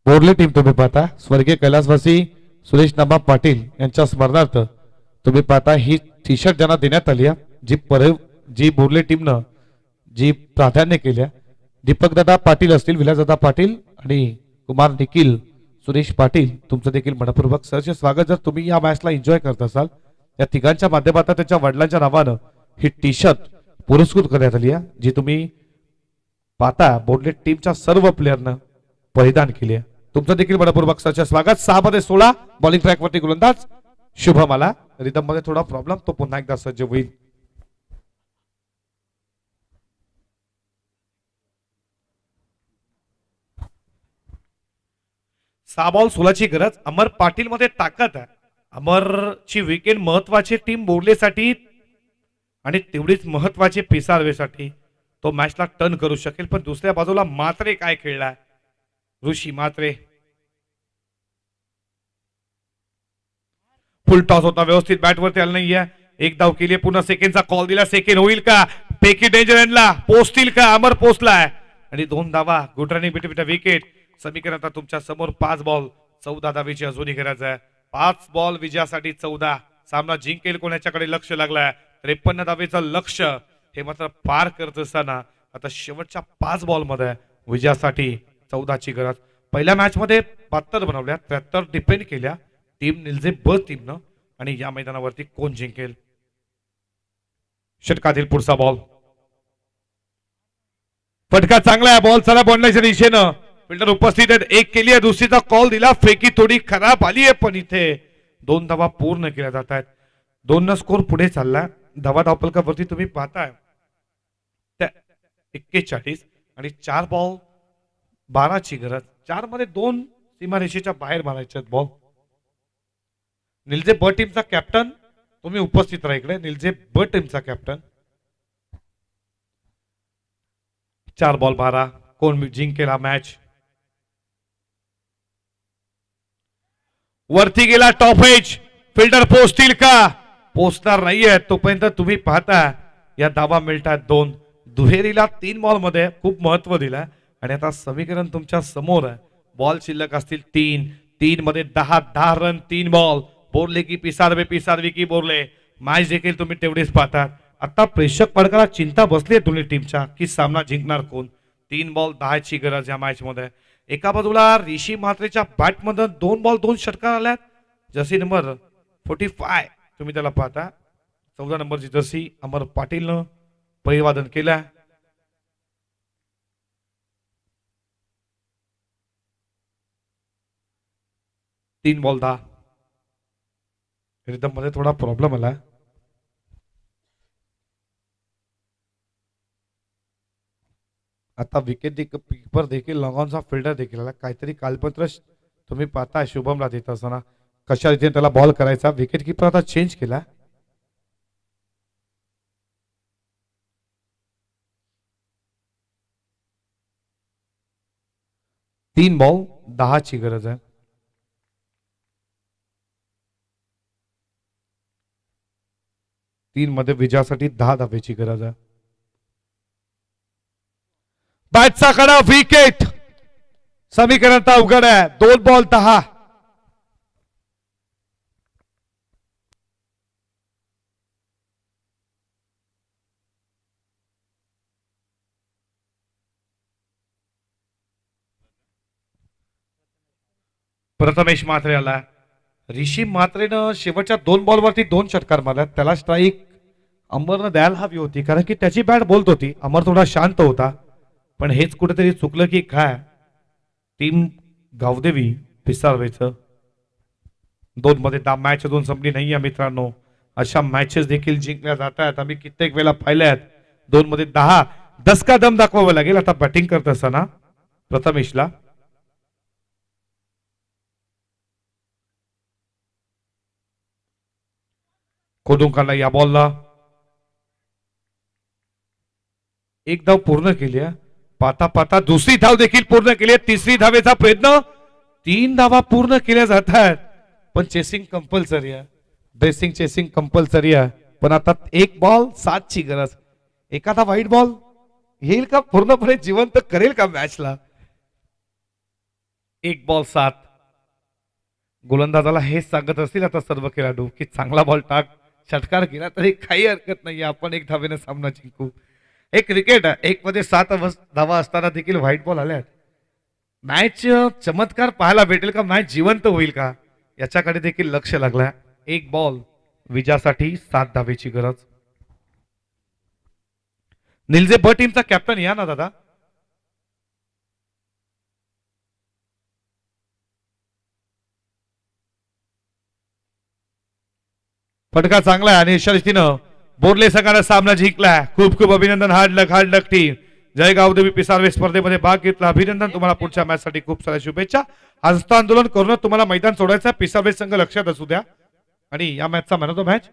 बोर्डले टीम तुम्ही पाहता स्वर्गीय कैलासवासी सुरेश नाबा पाटील यांच्या स्मरणार्थ तुम्ही पाहता ही टी शर्ट ज्यांना देण्यात आली आहे जी बोर्डले टीमनं जी प्राधान्य केल्या दीपकदादा पाटील असतील, विलासदादा पाटील आणि कुमार निखिल सुरेश पाटील, तुमचं देखील मनपूर्वक सहर्ष स्वागत. जर तुम्ही या मॅचला एन्जॉय करत असाल, या तिघांच्या माध्यमातून त्यांच्या वडिलांच्या नावानं ही टी शर्ट पुरस्कृत करण्यात आली आहे, जी तुम्ही पाहता बोर्डलेट टीमच्या सर्व प्लेयरनं परिधान केली आहे. तुमचं देखील मनपूर्वक सहर्ष स्वागत. 6 मध्ये 16 बॉलिंग ट्रॅक वरती गोलंदाज शुभमला. रिदम मध्ये थोडा प्रॉब्लेम, तो पुन्हा एकदा सज्ज होईल. 6 बॉल 16 ची गरज. अमर पाटील मध्ये ताकद आहे. अमरची विकेट महत्वाची टीम बोर्डलेसाठी आणि तेवढीच महत्वाची पिसारवेसाठी. तो मॅचला टर्न करू शकेल. पण दुसऱ्या बाजूला मात्रे काय खेळलाय, ऋषी मात्रे. फुल टॉस होता, व्यवस्थित बॅट वरती आलं नाहीये. एक धाव केली, पुन्हा सेकंडचा कॉल दिला. सेकंड होईल का, पेकी डेंजर एंडला पोचतील का, अमर पोचलाय आणि 2 धावा. Good running between wicket. समीकरण आता तुमच्या समोर. 5 बॉल 14 धावेची अजूनही गरज आहे. 5 बॉल विजयासाठी 14. सामना जिंकेल कोणाच्याकडे लक्ष लागलाय. 53 धावेचं लक्ष हे मात्र पार करत असताना आता शेवटच्या 5 बॉल मध्ये विजयासाठी 14 ची गरज. पहिल्या मॅच मध्ये 72 बनवल्या, 73 डिपेंड केल्या टीम निलजे ब टीमनं. आणि या मैदानावरती कोण जिंकेल. षटकातील पुढचा बॉल, फटका चांगला आहे. बॉल चला बॉन्डलाईनच्या दिशेनं. फिल्डर उपस्थित आहेत. एक केली आहे, दुसरीचा कॉल दिला. फेकी थोडी खराब आली आहे, पण इथे 2 धावा पूर्ण केल्या जात आहेत. 2 स्कोर पुढे चाललाय. धावा धावपलकावरती तुम्ही पाहताय 41 आणि 4 बॉल 12 ची गरज. 4 मध्ये 2 सीमारेषेच्या बाहेर मारायचे बॉल. निलजे ब टीमचा कॅप्टन तुम्ही उपस्थित राहा इकडे. निलजे ब टीमचा कॅप्टन. 4 बॉल 12. कोण जिंकेल हा मॅच. वरती गेला टॉप एज. फिल्डर पोहोचतील का, पोहोचणार नाहीये. तोपर्यंत तुम्ही पाहता या धावा मिळतात 2. दुहेरीला 3 बॉल मध्ये खूप महत्व दिलं आणि आता समीकरण तुमच्या समोर आहे. बॉल शिल्लक असतील 3 मध्ये 10 रन 3 बॉल. बोरले की पिसारवे, पिसारवी की बोरले. मॅच देखील तुम्ही तेवढेच पाहतात. आता प्रेक्षक पडकाला चिंता बसली आहे दोन्ही टीमच्या की सामना जिंकणार कोण. 3 बॉल 10 ची गरज या मॅच मध्ये. एका बाजूला ऋषी म्हात्रेच्या बॅट मध्ये 2 बॉल 2 षटकार आल्यात. जर्सी नंबर 45 तुम्ही त्याला पाहता. 14 नंबरची जर्सी अमर पाटीलनं परिवादन केलं. तीन बॉल 10. रिदम मध्ये थोडा प्रॉब्लेम आला. आता विकेट कीपर देखील लॉंगॉनचा फिल्डर देखील आला. काहीतरी कालपत्र तुम्ही पाहताय शुभमला देत असताना कशा रीतीने त्याला बॉल करायचा. विकेट कीपर आता चेंज केला. तीन बॉल 10 ची गरज आहे. तीन मध्ये विजयासाठी 10 धावेची गरज आहे. बॅटचा कडा विकेट. समीकरण आता अवघड आहे. 2 बॉल 10. प्रथमेश म्हात्रे आला. ऋषी म्हात्रेनं शेवटच्या 2 बॉलवरती 2 षटकार मारला. त्याला स्ट्राईक अमरनं द्यायला हवी होती कारण की त्याची बॅट बोलत होती. अमर थोडा शांत होता. पण हेच कुठेतरी चुकलं की काय. टीम गावदेवी पिसारवेचं 2 मध्ये मॅच अजून संपली नाहीये मित्रांनो. अशा मॅचेस देखील जिंकल्या जात आहेत. आम्ही कित्येक वेळा पाहिल्यात. 2 मध्ये 10 का दम दाखवावा लागेल. आता बॅटिंग करत असताना प्रथमेशला कोडुंकाला या बॉलला एक धाव पूर्ण केली आहे. पाता पाता दुसरी धाव देखील पूर्ण केली आहे. तिसरी धावेचा प्रयत्न. 3 धावा पूर्ण केल्या जात आहेत. पण चेसिंग कंपल्सरी आहे. ड्रेसिंग चेसिंग कंपल्सरी आहे. पण आता 1 बॉल 7 ची गरज. एखादा वाईट बॉल येईल का, पूर्णपणे जिवंत करेल का मॅचला. 1 बॉल 7. गोलंदाजाला हेच सांगत असतील आता सर्व खेळाडू की चांगला बॉल टाक. षटकार केला तरी काही हरकत नाही. आपण 1 धावेने सामना जिंकू. एक क्रिकेट एक मध्ये 7 धावा असताना देखील व्हाईट बॉल आल्यात. मॅच चमत्कार पाहायला भेटेल का, मॅच जिवंत होईल का, याच्याकडे देखील लक्ष लागलाय. एक बॉल विजयासाठी 7 धावेची गरज. निलजे ब टीमचा कॅप्टन या ना दादा. फटका चांगला आहे आणि अशा रीतीनं बोर्ले संघाने सामना जिंकलाय. खूप खूप अभिनंदन. हार्ड लक टीम. जयगाव देवी पिसारवे स्पर्धेमध्ये भाग घेतला. अभिनंदन तुम्हाला. पुढच्या मॅच साठी खूप साऱ्या शुभेच्छा. हस्त आंदोलन करून तुम्हाला मैदान सोडायचं. पिसारवे संघ लक्षात असू द्या. आणि या मॅचचा मॅन ऑफ द मॅच